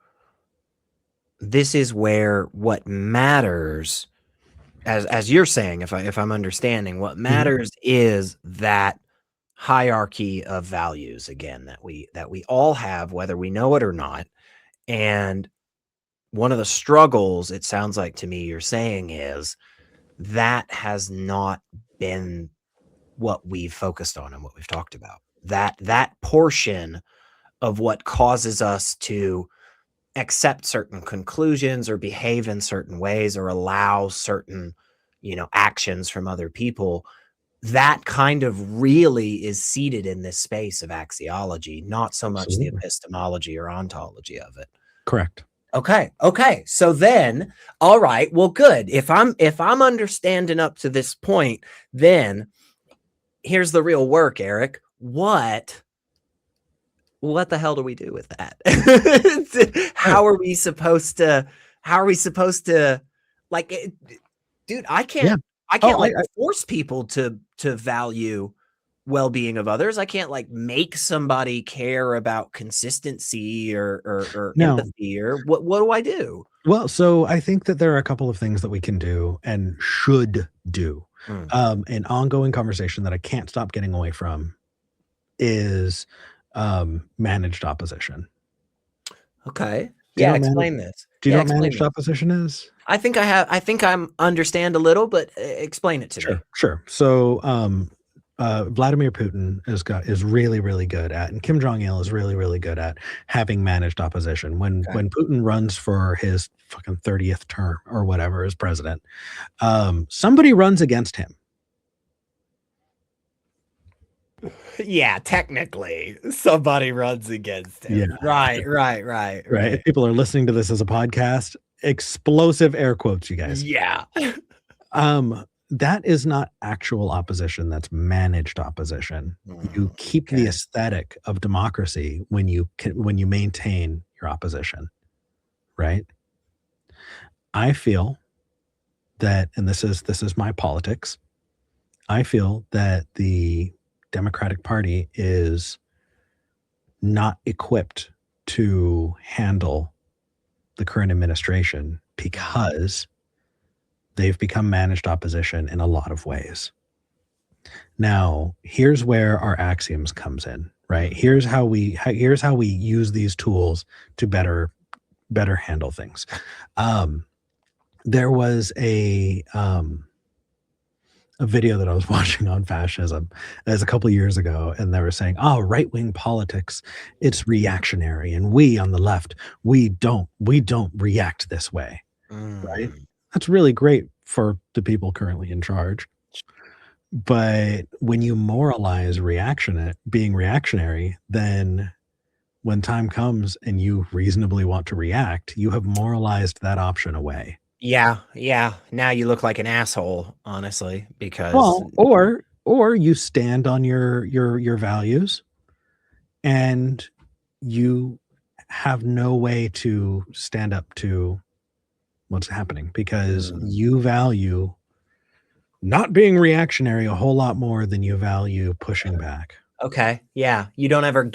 what matters, as you're saying, if I'm understanding, what matters is that hierarchy of values, again, that we all have, whether we know it or not. And one of the struggles, it sounds like to me you're saying, is that has not been what we've focused on and what we've talked about. That portion of what causes us to accept certain conclusions or behave in certain ways or allow certain, actions from other people, that kind of really is seated in this space of axiology, not so much the epistemology or ontology of it. Correct. Okay. So then, all right. Well, good. If I'm understanding up to this point, then here's the real work, Eric. What the hell do we do with that? How are we supposed to? Like, dude? I can't. I can't force people to value well-being of others. I can't like make somebody care about consistency or empathy or what do I do? Well, so I think that there are a couple of things that we can do and should do. An ongoing conversation that I can't stop getting away from is managed opposition. Okay. Yeah, explain this. Do you know what managed opposition is? I think I understand a little, but explain it to me. Sure. So Vladimir Putin is really, really good at, and Kim Jong-il is really, really good at having managed opposition. When Putin runs for his fucking 30th term or whatever as president, somebody runs against him. Yeah, technically, somebody runs against him. Yeah. Right. If people are listening to this as a podcast, explosive air quotes, you guys. Yeah. That is not actual opposition. That's managed opposition. You keep the aesthetic of democracy when you maintain your opposition, right? I feel that, and this is my politics, I feel that the Democratic Party is not equipped to handle the current administration because they've become managed opposition in a lot of ways. Now, here's where our axioms comes in, right? Here's how we use these tools to better handle things. There was a video that I was watching on fascism as a couple of years ago, and they were saying, "Oh, right-wing politics, it's reactionary, and we on the left, we don't react this way." Right? That's really great for the people currently in charge. But when you moralize being reactionary, then when time comes and you reasonably want to react, you have moralized that option away. Yeah. Now you look like an asshole, honestly, because or you stand on your values and you have no way to stand up to what's happening because you value not being reactionary a whole lot more than you value pushing back. Okay. Yeah. You don't ever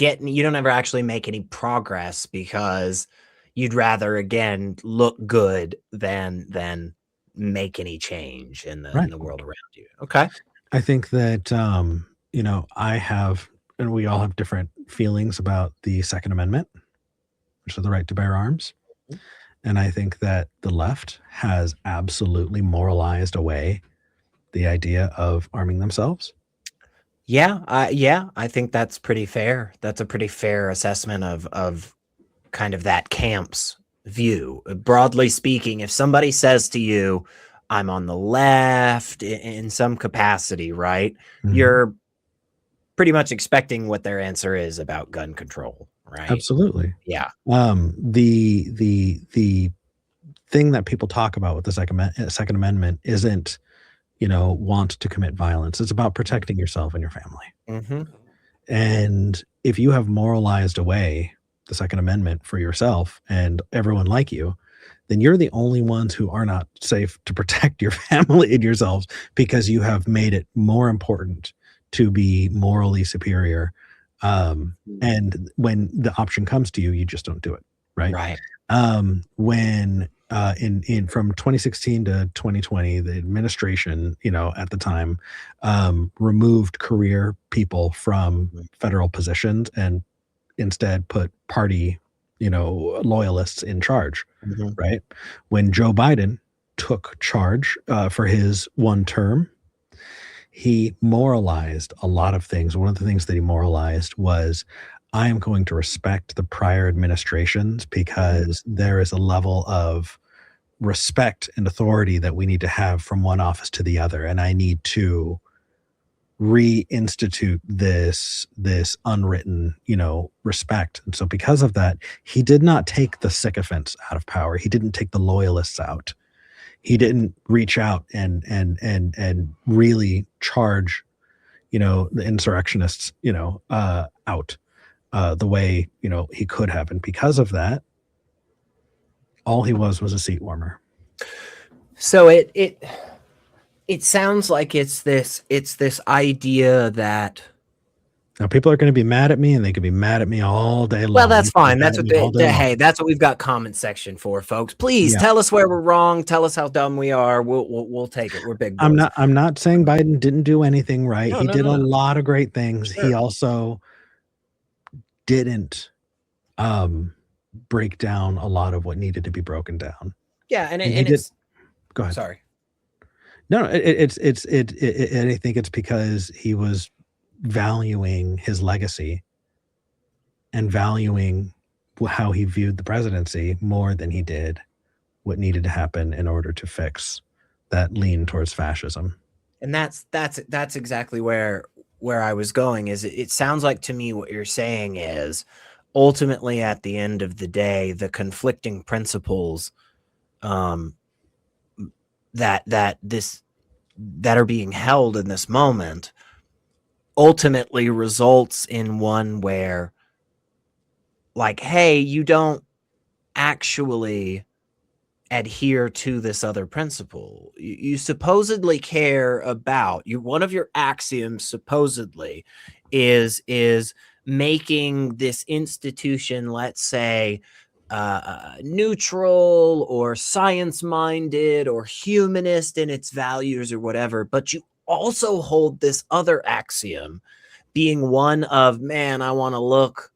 actually make any progress because you'd rather, again, look good than make any change in the world around you. Okay. I think that, I have, and we all have different feelings about the Second Amendment, which is the right to bear arms. And I think that the left has absolutely moralized away the idea of arming themselves. Yeah. I think that's pretty fair. That's a pretty fair assessment of kind of that camp's view. Broadly speaking, if somebody says to you, "I'm on the left" in some capacity, right? You're pretty much expecting what their answer is about gun control, right? Absolutely. Yeah. The thing that people talk about with the Second Amendment isn't, want to commit violence. It's about protecting yourself and your family. And if you have moralized away the Second Amendment for yourself and everyone like you, then you're the only ones who are not safe to protect your family and yourselves because you have made it more important to be morally superior. And when the option comes to you, you just don't do it. Right. When in from 2016 to 2020, the administration, at the time, removed career people from federal positions and instead put party, loyalists in charge. Right. When Joe Biden took charge for his one term, he moralized a lot of things. One of the things that he moralized was, I am going to respect the prior administrations because there is a level of respect and authority that we need to have from one office to the other. And I need to reinstitute this unwritten, respect. And so because of that, he did not take the sycophants out of power. He didn't take the loyalists out. He didn't reach out and really charge, the insurrectionists, out the way, he could have. And because of that, all he was a seat warmer. So it sounds like it's this idea that, now people are going to be mad at me, and they could be mad at me all day long. well, that's fine. That's what hey, that's what we've got comment section for, folks. Please tell us where we're wrong. Tell us how dumb we are. We'll take it. We're big boys. I'm not saying Biden didn't do anything right. He did a lot of great things. Sure. He also didn't break down a lot of what needed to be broken down. Yeah, and it's go ahead. Sorry. No, and I think it's because he was valuing his legacy and valuing how he viewed the presidency more than he did what needed to happen in order to fix that lean towards fascism. And that's exactly where I was going. Is it sounds like to me what you're saying is ultimately at the end of the day, the conflicting principles that are being held in this moment ultimately results in one where, like, hey, you don't actually adhere to this other principle. You supposedly care about one of your axioms supposedly is making this institution, let's say, neutral or science-minded or humanist in its values or whatever, but you also hold this other axiom being one of, man, I want to look,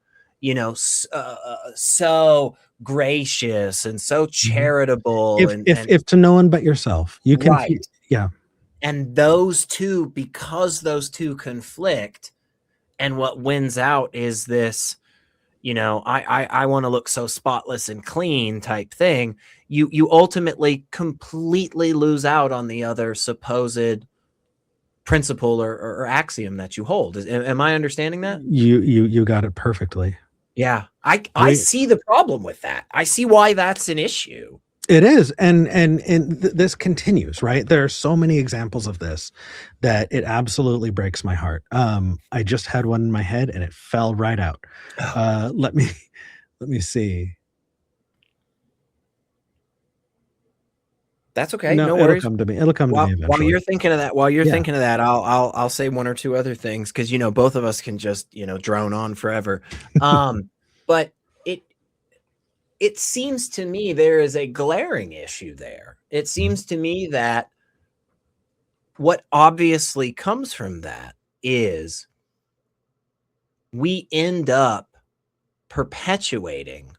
so gracious and so charitable. If to no one but yourself, you can, right. Yeah. And those two, because those two conflict, and what wins out is this, I want to look so spotless and clean type thing. You ultimately completely lose out on the other supposed principle or axiom that you hold. Am I understanding that? You got it perfectly. Yeah, I see the problem with that. I see why that's an issue. It is, and this continues, right? There are so many examples of this that it absolutely breaks my heart. I just had one in my head and it fell right out. Let me see. That's okay. No worries. It'll come to me. It'll come to me eventually. While you're thinking of that, I'll say one or two other things, because both of us can just drone on forever. But it seems to me there is a glaring issue there. It seems to me that what obviously comes from that is we end up perpetuating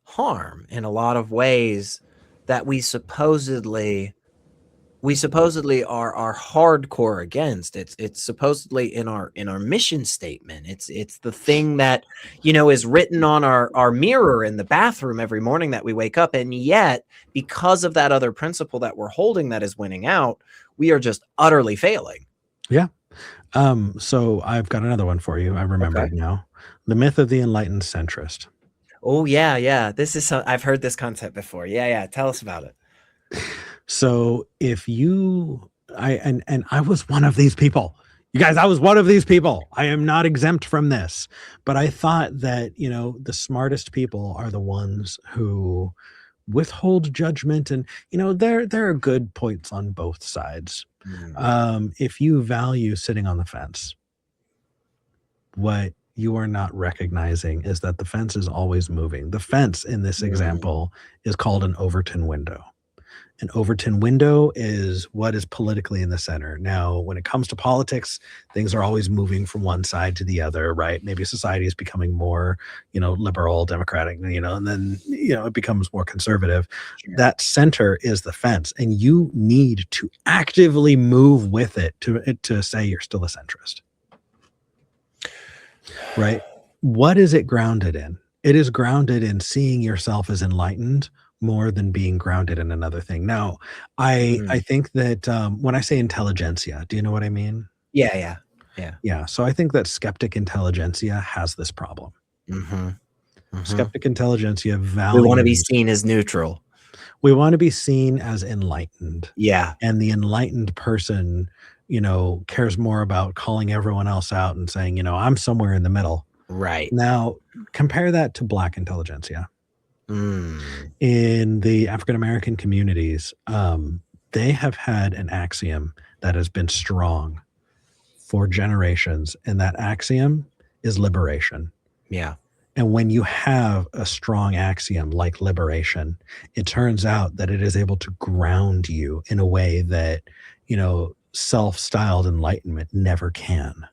harm in a lot of ways that we supposedly are hardcore against. It's supposedly in our mission statement. It's the thing that is written on our mirror in the bathroom every morning that we wake up, and yet because of that other principle that we're holding that is winning out, we are just utterly failing. Yeah. So I've got another one for you. I remember it now. The myth of the enlightened centrist. Oh yeah. This is I've heard this concept before. Yeah. Tell us about it. So if I was one of these people, you guys, I was one of these people. I am not exempt from this, but I thought that, the smartest people are the ones who withhold judgment, and, there are good points on both sides. If you value sitting on the fence, what you are not recognizing is that the fence is always moving. The fence in this example is called an Overton window. An Overton window is what is politically in the center. Now, when it comes to politics, things are always moving from one side to the other, right? Maybe society is becoming more, liberal, democratic, and then, it becomes more conservative. Sure. That center is the fence, and you need to actively move with it to say you're still a centrist, right? What is it grounded in? It is grounded in seeing yourself as enlightened more than being grounded in another thing. Now, I think that when I say intelligentsia, do you know what I mean? Yeah. Yeah. So I think that skeptic intelligentsia has this problem. Skeptic intelligentsia We want to be values. seen as neutral. We want to be seen as enlightened. Yeah. And the enlightened person, cares more about calling everyone else out and saying, I'm somewhere in the middle. Right. Now, compare that to Black intelligentsia. Mm. In the African American communities, they have had an axiom that has been strong for generations, and that axiom is liberation. Yeah. And when you have a strong axiom like liberation, it turns out that it is able to ground you in a way that, self-styled enlightenment never can.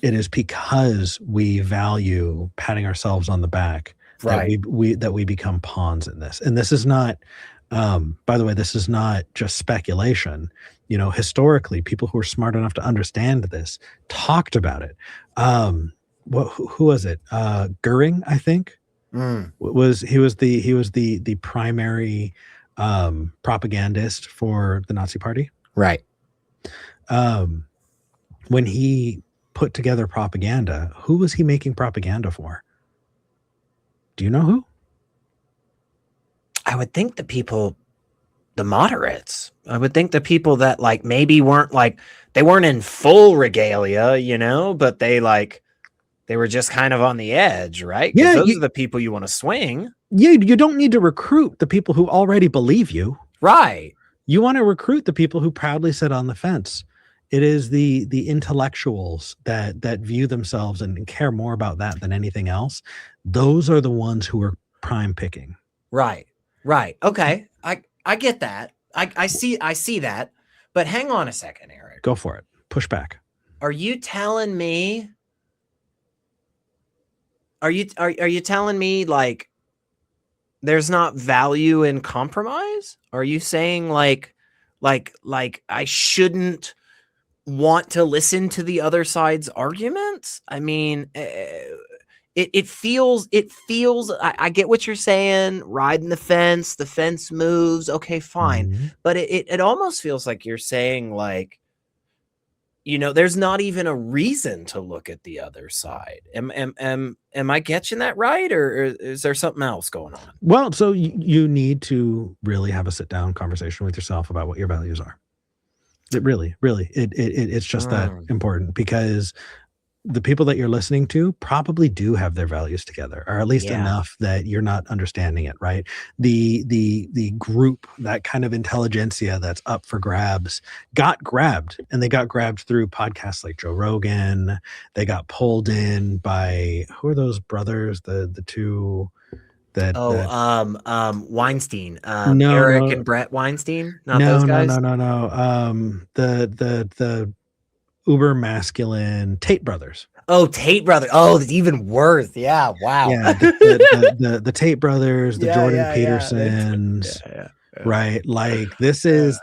It is because we value patting ourselves on the back that we become pawns in this. And this is not, by the way, this is not just speculation. Historically, people who are smart enough to understand this talked about it. Who was it? Goering, I think. He was the primary propagandist for the Nazi Party. Right. When he put together propaganda, who was he making propaganda for? Do you know who? I would think the moderates. I would think the people that maybe weren't they weren't in full regalia, but they were just kind of on the edge, right? Because those are the people you want to swing. Yeah, you don't need to recruit the people who already believe you. Right. You want to recruit the people who proudly sit on the fence. It is the intellectuals that view themselves and care more about that than anything else. Those are the ones who are prime picking. Right. Okay. I get that. I see that. But hang on a second, Eric. Go for it. Push back. Are you telling me? Are you telling me there's not value in compromise? Are you saying like I shouldn't want to listen to the other side's arguments? I mean, it feels I get what you're saying, riding the fence moves, okay, fine. But it almost feels like you're saying there's not even a reason to look at the other side. Am I catching that right, or is there something else going on? Well, so you need to really have a sit down conversation with yourself about what your values are. It really, it's just that important, because the people that you're listening to probably do have their values together, or at least enough that you're not understanding it, right? The group, that kind of intelligentsia that's up for grabs, got grabbed, and they got grabbed through podcasts like Joe Rogan. They got pulled in by, who are those brothers? The two that Weinstein, Eric and Brett Weinstein, not those guys. No. The uber masculine Tate brothers. Oh, Tate brothers. Oh, it's even worse. Yeah. Wow. Yeah. The Tate brothers, the Jordan Petersons. Right. Like this is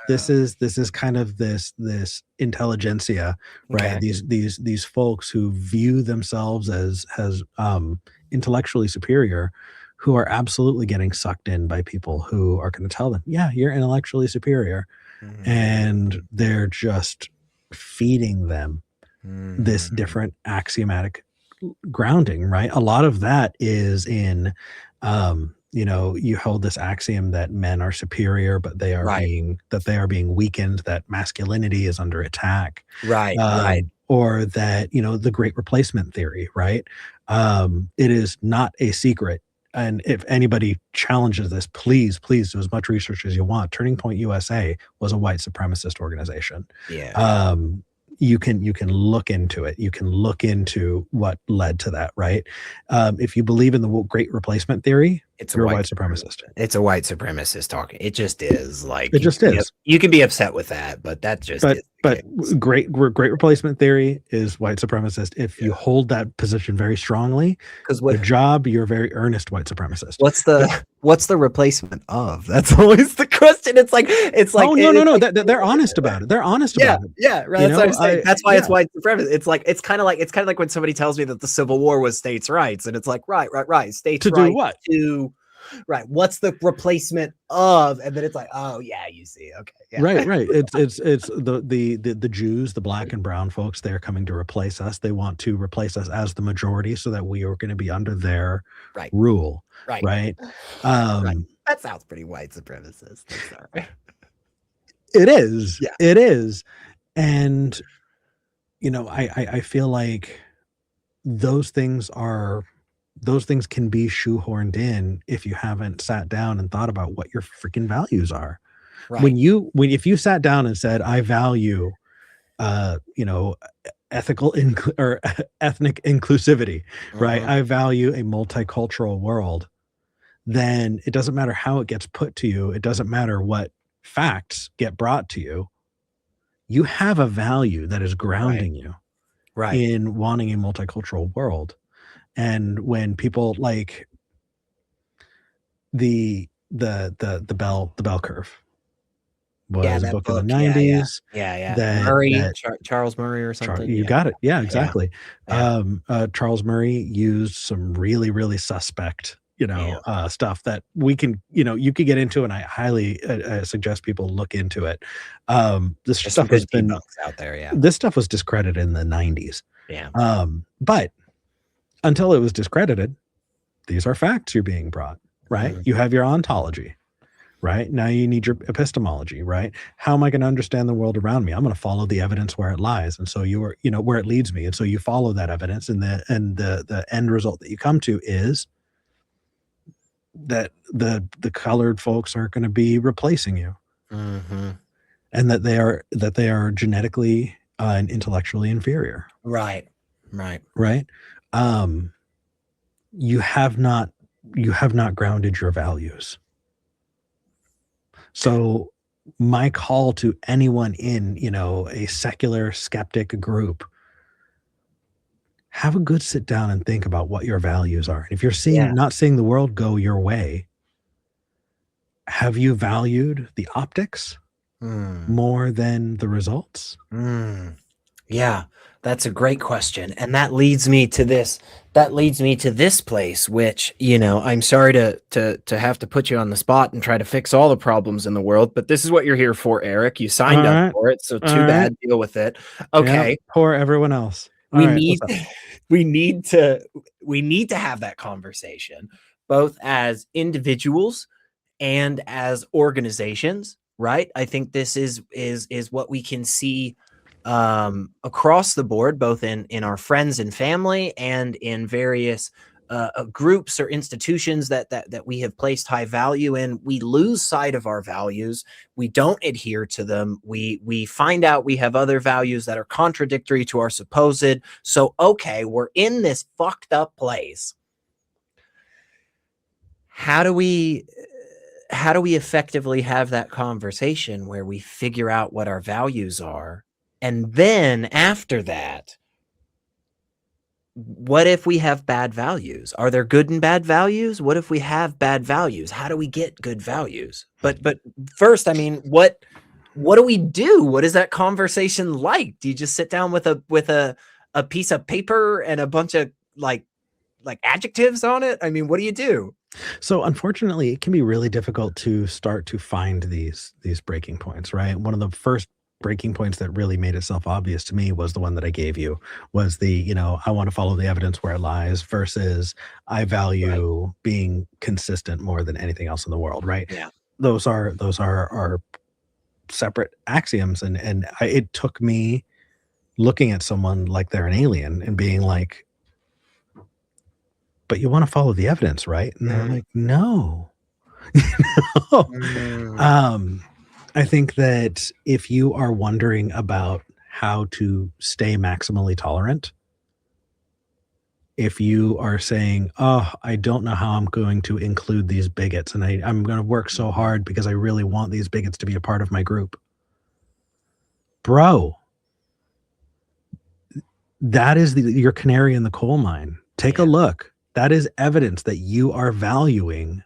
kind of this intelligentsia, right? Okay. These folks who view themselves as intellectually superior, who are absolutely getting sucked in by people who are going to tell them, yeah, you're intellectually superior. And they're just feeding them this different axiomatic grounding, right? A lot of that is in, you hold this axiom that men are superior, but they are being weakened, that masculinity is under attack. Right. Or that, the great replacement theory, right? It is not a secret. And if anybody challenges this, please do as much research as you want. Turning Point USA was a white supremacist organization. Yeah. You can look into it. You can look into what led to that, right? If you believe in the great replacement theory, you're a white supremacist. It's a white supremacist talking. It just is. It just is. You can be upset with that, but that just is. But great replacement theory is white supremacist. If you hold that position very strongly, because your job, you're a very earnest white supremacist. What's the replacement of? That's always the question. It's like oh no. They're honest about it. They're honest about it. Yeah, right. That's what I'm saying. That's why it's white supremacist. It's kind of like when somebody tells me that the Civil War was states' rights, and it's like right. States' to right do what? To Right. What's the replacement of? And then it's like, oh yeah, you see. Okay. Yeah. Right. It's the Jews, the black and brown folks. They're coming to replace us. They want to replace us as the majority, so that we are going to be under their Right. rule. Right. Right. Right. That sounds pretty white supremacist. I'm sorry. It is. Yeah. It is. And I feel like those things can be shoehorned in if you haven't sat down and thought about what your freaking values are. Right. If you sat down and said, I value ethical or ethnic inclusivity, right? I value a multicultural world, then it doesn't matter how it gets put to you. It doesn't matter what facts get brought to you. You have a value that is grounding you in wanting a multicultural world. And when people like the bell curve was a book in the 90s. Murray, Charles Murray or something. You got it. Yeah, exactly. Charles Murray used some really, really suspect, stuff that we can, you could get into, and I highly suggest people look into it. This stuff has been out there. Yeah. This stuff was discredited in the 90s. Yeah. But until it was discredited, these are facts you're being brought, right? You have your ontology. Right? Now you need your epistemology, right? How am I going to understand the world around me? I'm going to follow the evidence where it lies. And so where it leads me. And so you follow that evidence, and the end result that you come to is that the colored folks are going to be replacing you. And that they are genetically and intellectually inferior. Right. You have not grounded your values. So my call to anyone in, a secular skeptic group, have a good sit down and think about what your values are. If you're not seeing the world go your way, have you valued the optics more than the results? Yeah, that's a great question. And that leads me to this. That leads me to this place, which, I'm sorry to have to put you on the spot and try to fix all the problems in the world, but this is what you're here for, Eric. You signed up for it, so too bad. Deal with it. Okay. Yep, poor everyone else. We need to have that conversation, both as individuals and as organizations, right? I think this is what we can see across the board, both in our friends and family and in various groups or institutions that we have placed high value in. We lose sight of our values. We don't adhere to them. We find out we have other values that are contradictory to our supposed. So, okay, we're in this fucked up place. How do we effectively have that conversation where we figure out what our values are? And then after that, what if we have bad values? Are there good and bad values? What if we have bad values? How do we get good values? But first, I mean, what do we do? What is that conversation like? Do you just sit down with a piece of paper and a bunch of like adjectives on it? I mean, what do you do? So unfortunately, it can be really difficult to start to find these breaking points, right? One of the first breaking points that really made itself obvious to me was the one that I gave you, was the, I want to follow the evidence where it lies versus I value being consistent more than anything else in the world, right? Yeah. Those are separate axioms. And it took me looking at someone like they're an alien and being like, but you want to follow the evidence, right? And they're like, no. I think that if you are wondering about how to stay maximally tolerant, if you are saying, oh, I don't know how I'm going to include these bigots, and I'm going to work so hard because I really want these bigots to be a part of my group. Bro, that is your canary in the coal mine. Take a look. That is evidence that you are valuing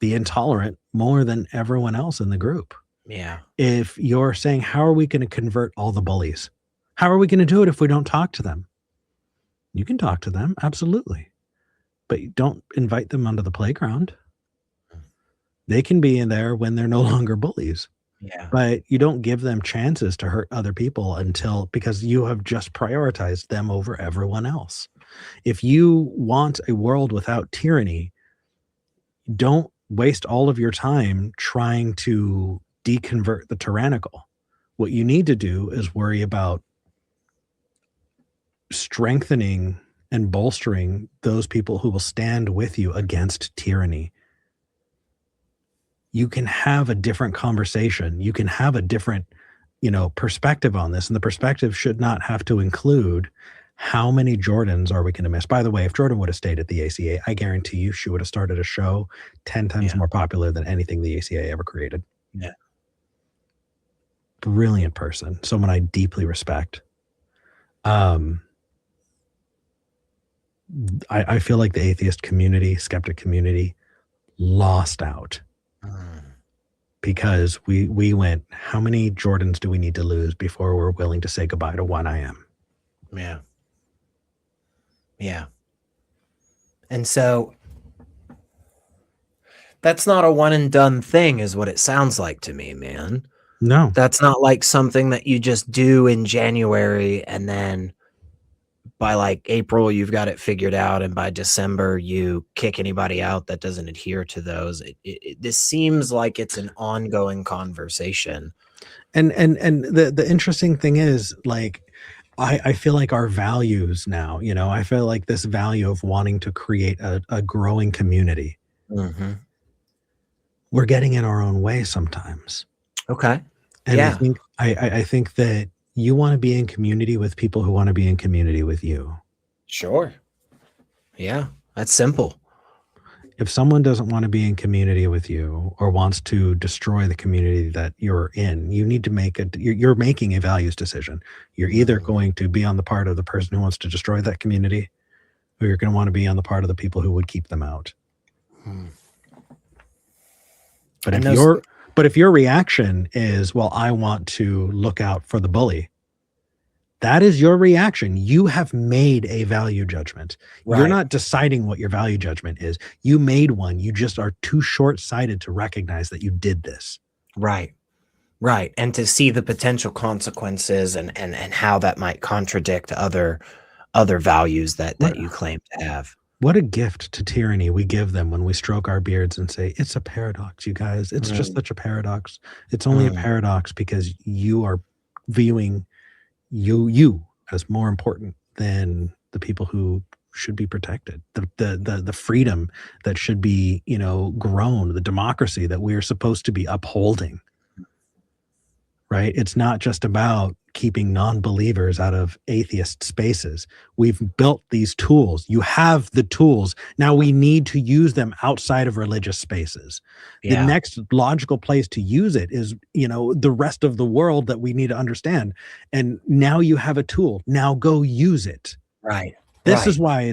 the intolerant more than everyone else in the group. Yeah. If you're saying, how are we going to convert all the bullies? How are we going to do it if we don't talk to them? You can talk to them, absolutely. But you don't invite them onto the playground. They can be in there when they're no longer bullies, Yeah. but you don't give them chances to hurt other people because you have just prioritized them over everyone else. If you want a world without tyranny, don't waste all of your time trying to deconvert the tyrannical. What you need to do is worry about strengthening and bolstering those people who will stand with you against tyranny. You can have a different conversation. You can have a different, perspective on this. And the perspective should not have to include how many Jordans are we going to miss. By the way, if Jordan would have stayed at the ACA, I guarantee you she would have started a show 10 times Yeah. more popular than anything the ACA ever created. Yeah. Brilliant person, someone I deeply respect. I feel like the atheist community, skeptic community, lost out because we went, how many Jordans do we need to lose before we're willing to say goodbye to one I am? Yeah. Yeah. And so that's not a one and done thing, is what it sounds like to me, man. No. That's not like something that you just do in January and then by like April you've got it figured out, and by December you kick anybody out that doesn't adhere to those. This seems like it's an ongoing conversation. And the interesting thing is, like, I feel like our values now, I feel like this value of wanting to create a growing community, we're getting in our own way sometimes. Okay. And Yeah. I think that you want to be in community with people who want to be in community with you. Sure. Yeah. That's simple. If someone doesn't want to be in community with you or wants to destroy the community that you're in, you need to you're making a values decision. You're either going to be on the part of the person who wants to destroy that community, or you're going to want to be on the part of the people who would keep them out. But if your reaction is, well, I want to look out for the bully, that is your reaction. You have made a value judgment. Right. You're not deciding what your value judgment is. You made one. You just are too short-sighted to recognize that you did this. Right. Right. And to see the potential consequences and how that might contradict other values that you claim to have. What a gift to tyranny we give them when we stroke our beards and say, it's a paradox, you guys. It's just such a paradox. It's only a paradox because you are viewing you as more important than the people who should be protected, the freedom that should be, grown, the democracy that we are supposed to be upholding. Right? It's not just about keeping non-believers out of atheist spaces. We've built these tools. You have the tools. Now we need to use them outside of religious spaces. Yeah. The next logical place to use it is, the rest of the world that we need to understand. And now you have a tool. Now go use it. Right. This is why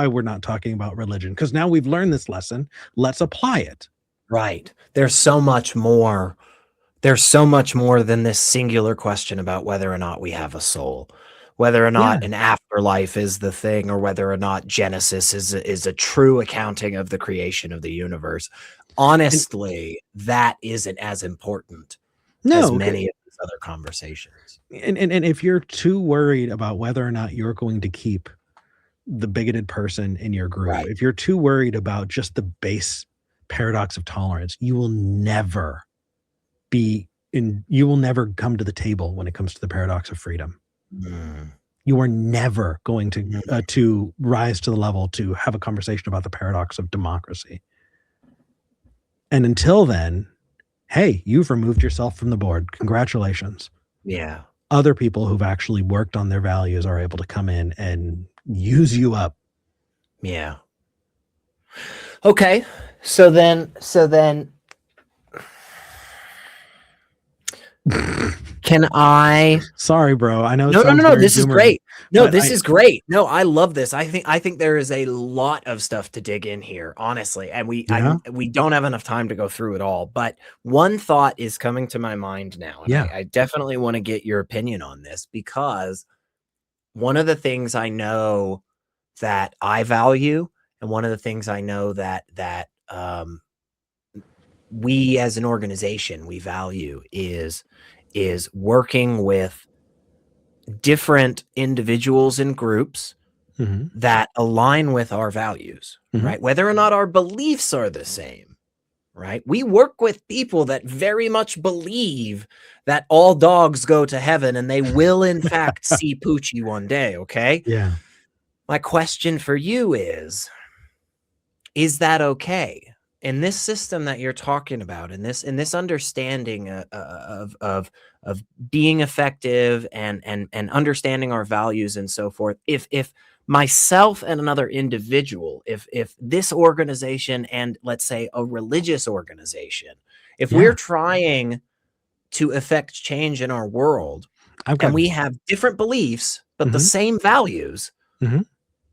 we're not talking about religion, because now we've learned this lesson. Let's apply it. Right. There's so much more. There's so much more than this singular question about whether or not we have a soul, whether or not an afterlife is the thing, or whether or not Genesis is a true accounting of the creation of the universe. Honestly, that isn't as important as many of these other conversations. And if you're too worried about whether or not you're going to keep the bigoted person in your group, if you're too worried about just the base paradox of tolerance, you will never come to the table when it comes to the paradox of freedom. You are never going to rise to the level to have a conversation about the paradox of democracy. And until then, hey, you've removed yourself from the board. Congratulations. Yeah. Other people who've actually worked on their values are able to come in and use you up. Yeah. Okay. So then can I? Sorry, bro. I know. No. This is great. No, this is great. No, I love this. I think there is a lot of stuff to dig in here, honestly, and we don't have enough time to go through it all. But one thought is coming to my mind now, and I definitely want to get your opinion on this, because one of the things I know that I value, and one of the things I know that we as an organization we value is working with different individuals and groups that align with our values, right? Whether or not our beliefs are the same, right? We work with people that very much believe that all dogs go to heaven and they will in fact see Poochie one day, okay? Yeah. My question for you is that okay? In this system that you're talking about, in this understanding of being effective and understanding our values and so forth, if myself and another individual, if this organization and let's say a religious organization, if we're trying to affect change in our world and we have different beliefs but the same values,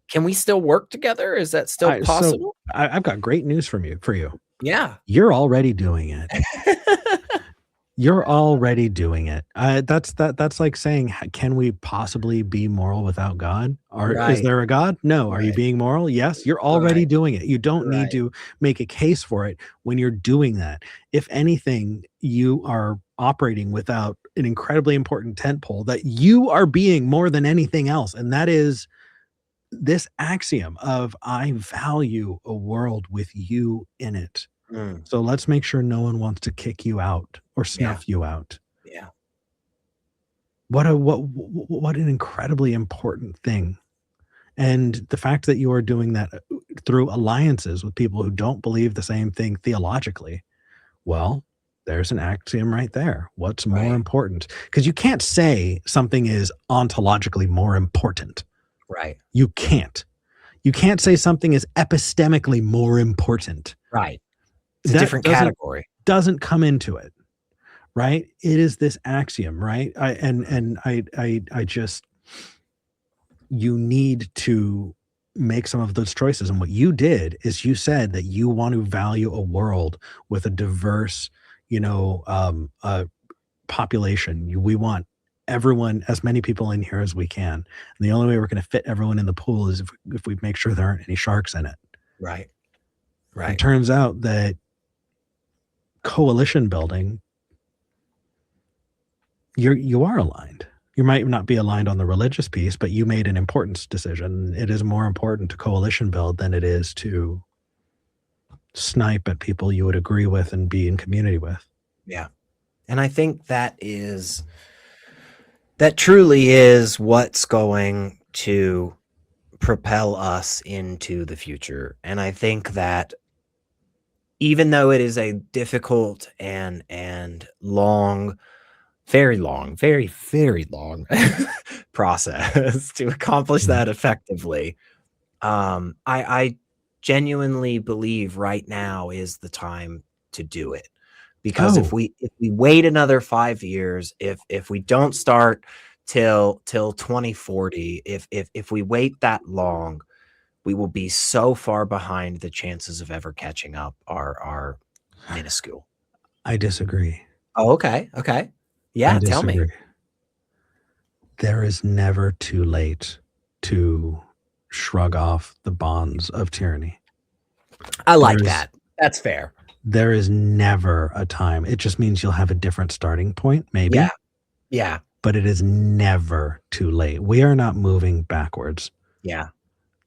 can we still work together? Is that still possible? I've got great news for you. Yeah. You're already doing it. You're already doing it. That's like saying, can we possibly be moral without God? Or is there a God? No. Are you being moral? Yes. You're already doing it. You don't need to make a case for it when you're doing that. If anything, you are operating without an incredibly important tentpole that you are being more than anything else. And that is this axiom of I value a world with you in it. So let's make sure no one wants to kick you out or snuff you out. Yeah. What an incredibly important thing. And the fact that you are doing that through alliances with people who don't believe the same thing theologically, well, there's an axiom right there. What's more important? Because you can't say something is ontologically more important. Right. You can't. You can't say something is epistemically more important. Right. It's a different category. Doesn't come into it, right? It is this axiom, right? I just, you need to make some of those choices. And what you did is you said that you want to value a world with a diverse, population. We want everyone, as many people in here as we can. And the only way we're going to fit everyone in the pool is if we make sure there aren't any sharks in it. Right. It turns out that coalition building, you are aligned. You might not be aligned on the religious piece, but you made an importance decision. It is more important to coalition build than it is to snipe at people you would agree with and be in community with. Yeah. And I think that truly is what's going to propel us into the future. And I think that even though it is a difficult and long, very long, very, very long process to accomplish that effectively, I genuinely believe right now is the time to do it. Because if we wait another 5 years, if we don't start till 2040, if we wait that long, we will be so far behind, the chances of ever catching up are minuscule. I disagree. Oh, okay. Yeah, tell me. There is never too late to shrug off the bonds of tyranny. I like that. That's fair. There is never a time. It just means you'll have a different starting point, maybe. Yeah. But it is never too late. We are not moving backwards. Yeah.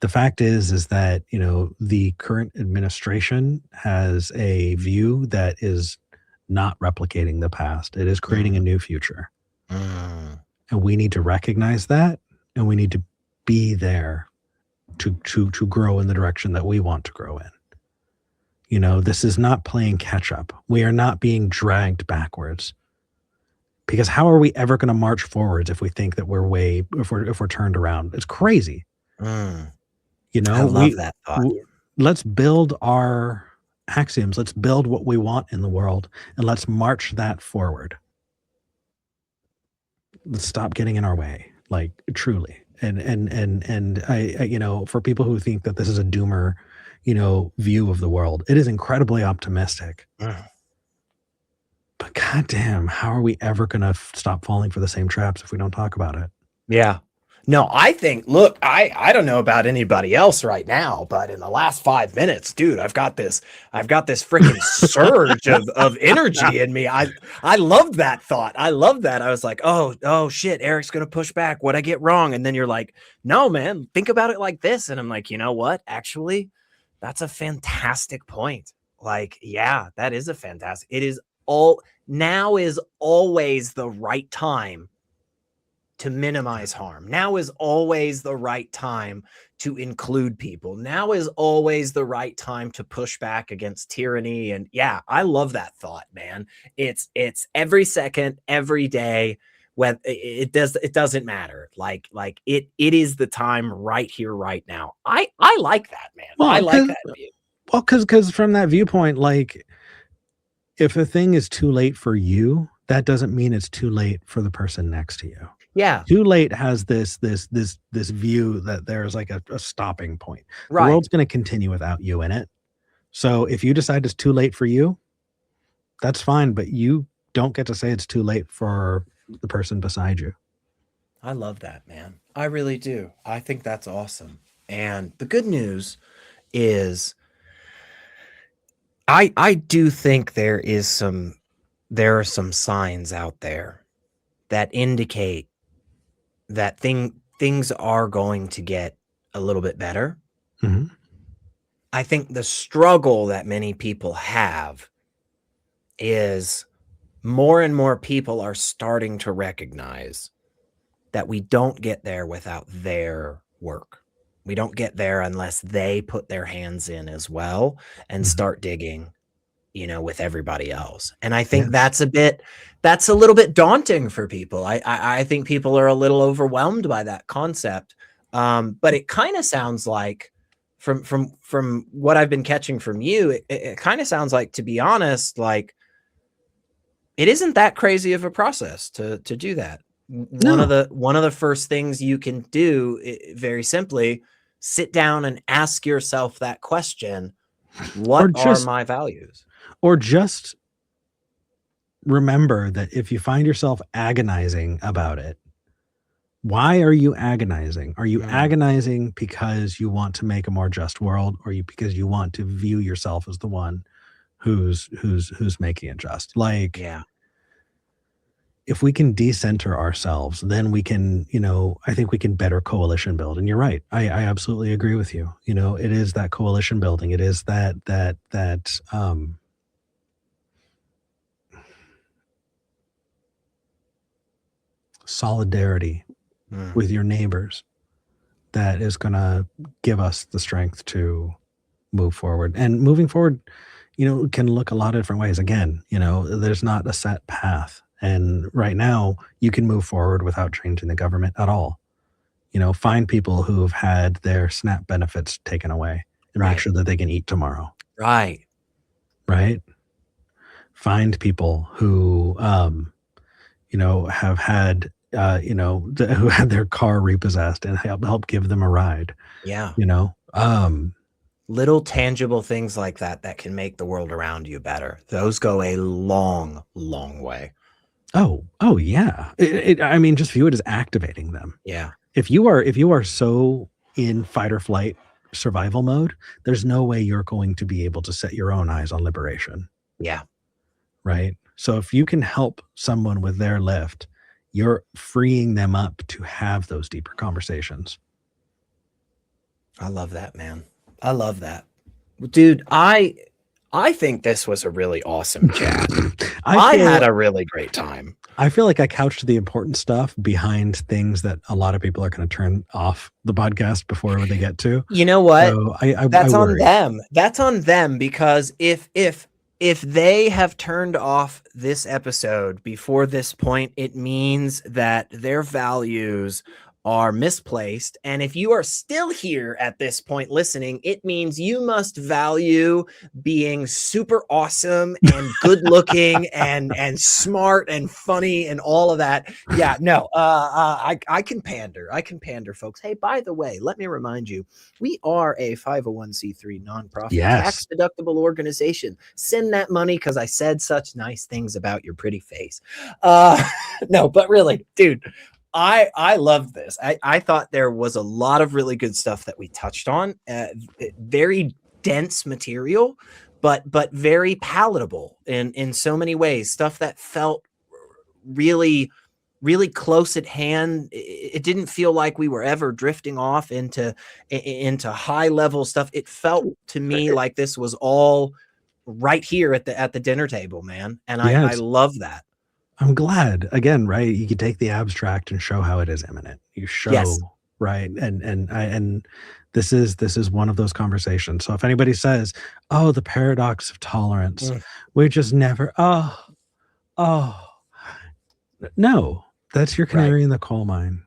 The fact is that, the current administration has a view that is not replicating the past. It is creating a new future. And we need to recognize that, and we need to be there to grow in the direction that we want to grow in. This is not playing catch up. We are not being dragged backwards. Because how are we ever going to march forwards if we think that if we're turned around? It's crazy. I love that thought. Let's build our axioms. Let's build what we want in the world, and let's march that forward. Let's stop getting in our way, like truly. And I for people who think that this is a doomer, view of the world, it is incredibly optimistic. But goddamn, how are we ever going to stop falling for the same traps if we don't talk about it? Yeah. No, I think, look, I don't know about anybody else right now, but in the last 5 minutes, dude, I've got this freaking surge of energy in me. I loved that thought. I love that. I was like, oh shit, Eric's gonna push back. What'd I get wrong? And then you're like, no, man, think about it like this. And I'm like, you know what? Actually, that's a fantastic point. Like, yeah, that is a fantastic. It is all now is always the right time to minimize harm. Now is always the right time to include people. Now is always the right time to push back against tyranny. And yeah, I love that thought, man. It's every second, every day. When it doesn't matter. Like it is the time right here, right now. I like that, man. Well, I like that view. Well, because from that viewpoint, like, if a thing is too late for you, that doesn't mean it's too late for the person next to you. Yeah. Too late has this view that there's like a stopping point. Right. The world's going to continue without you in it. So if you decide it's too late for you, that's fine, but you don't get to say it's too late for the person beside you. I love that, man. I really do. I think that's awesome. And the good news is I do think there are some signs out there that indicate that things are going to get a little bit better. Mm-hmm. I think the struggle that many people have is more and more people are starting to recognize that we don't get there without their work. We don't get there unless they put their hands in as well and start digging, with everybody else. And I think that's a little bit daunting for people. I think people are a little overwhelmed by that concept. But it kind of sounds like from what I've been catching from you, it kind of sounds like, to be honest, like it isn't that crazy of a process to do that. One of the first things you can do, very simply, sit down and ask yourself that question: what are my values? Or just remember that if you find yourself agonizing about it, why are you agonizing? Are you agonizing because you want to make a more just world, or because you want to view yourself as the one who's making it just? Like, yeah. If we can decenter ourselves, then we can, I think we can better coalition build. And you're right. I absolutely agree with you. It is that coalition building. It is that solidarity with your neighbors that is going to give us the strength to move forward. And moving forward, can look a lot of different ways. Again, there's not a set path. And right now, you can move forward without changing the government at all. Find people who've had their SNAP benefits taken away and make sure that they can eat tomorrow. Right. Find people who, have had, who had their car repossessed and help give them a ride. Yeah. Little tangible things like that can make the world around you better. Those go a long, long way. Oh yeah. I mean, just view it as activating them. Yeah. If you are so in fight or flight survival mode, there's no way you're going to be able to set your own eyes on liberation. Yeah. Right. So if you can help someone with their lift, you're freeing them up to have those deeper conversations. I love that, man. I love that. Dude, I think this was a really awesome chat. I had a really great time. I feel like I couched the important stuff behind things that a lot of people are going to turn off the podcast before they get to. You know what? So that's on them. That's on them, because if they have turned off this episode before this point, it means that their values are misplaced. And if you are still here at this point listening, it means you must value being super awesome and good looking and smart and funny and all of that. Yeah, no, I can pander. I can pander, folks. Hey, by the way, let me remind you, we are a 501c3 nonprofit, tax deductible organization. Send that money because I said such nice things about your pretty face. No, but really, dude, I loved this. I thought there was a lot of really good stuff that we touched on. Very dense material, but very palatable in so many ways. Stuff that felt really close at hand. It didn't feel like we were ever drifting off into high level stuff. It felt to me like this was all right here at the dinner table, man. And I love that. I'm glad. Again, right? You can take the abstract and show how it is imminent. You show, Yes. right? And this is one of those conversations. So if anybody says, "Oh, the paradox of tolerance," we just never. No, that's your canary in the coal mine.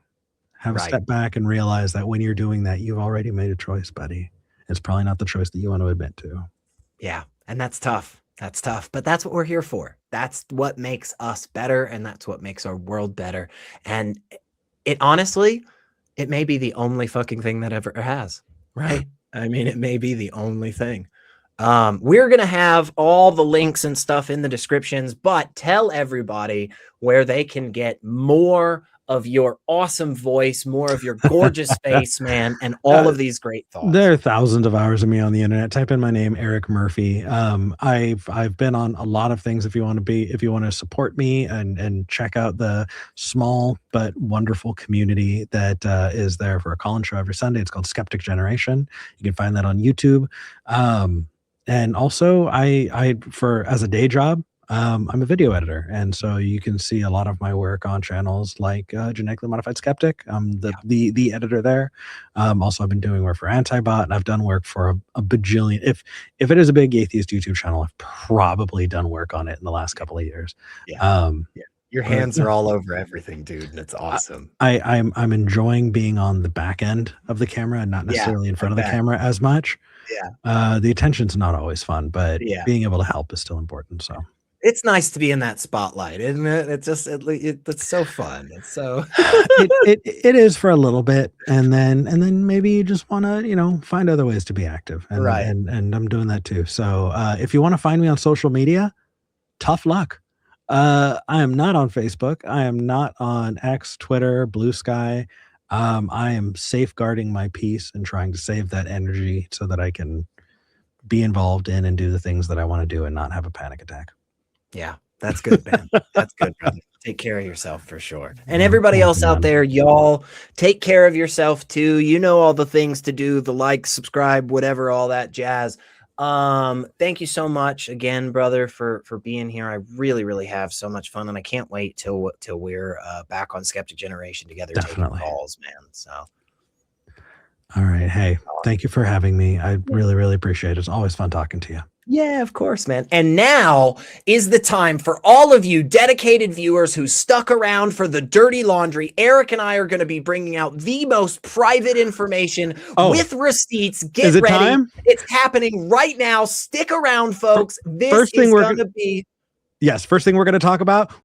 Have a step back and realize that when you're doing that, you've already made a choice, buddy. It's probably not the choice that you want to admit to. Yeah, and that's tough. That's tough, but that's what we're here for. That's what makes us better, and that's what makes our world better. And it honestly, it may be the only fucking thing that ever has, right? I mean, it may be the only thing. We're going to have all the links and stuff in the descriptions, but tell everybody where they can get more of your awesome voice, more of your gorgeous face, man, and all of these great thoughts. There are thousands of hours of me on the internet. Type in my name, Eric Murphy. I've been on a lot of things. If you want to support me and check out the small but wonderful community that is there for a call-in show every Sunday. It's called Skeptic Generation. You can find that on YouTube. And also as a day job, I'm a video editor, and so you can see a lot of my work on channels like Genetically Modified Skeptic. I'm the editor there. Also, I've been doing work for Antibot, and I've done work for a bajillion. If it is a big atheist YouTube channel, I've probably done work on it in the last couple of years. Yeah. Your hands are all over everything, dude, and it's awesome. I'm enjoying being on the back end of the camera and not necessarily in front of the camera as much. Yeah. The attention's not always fun, but being able to help is still important. So. It's nice to be in that spotlight, isn't it? It's just it's so fun. It's so it is for a little bit, and then maybe you just want to find other ways to be active, and I'm doing that too. So if you want to find me on social media, tough luck. I am not on Facebook. I am not on X, Twitter, Blue Sky. I am safeguarding my peace and trying to save that energy so that I can be involved in and do the things that I want to do and not have a panic attack. Yeah, that's good, man. That's good, brother. Take care of yourself for sure. And everybody else out there, y'all, take care of yourself too. You know all the things to do, the like, subscribe, whatever, all that jazz. Thank you so much again, brother, for being here. I really, really have so much fun, and I can't wait till we're back on Skeptic Generation together. Definitely. Taking calls, man. So. All right. Hey, thank you for having me. I really, really appreciate it. It's always fun talking to you. Yeah, of course, man. And now is the time for all of you dedicated viewers who stuck around for the dirty laundry. Eric and I are going to be bringing out the most private information with receipts. Get ready. Time? It's happening right now. Stick around, folks. This is going to be... Yes, first thing we're going to talk about,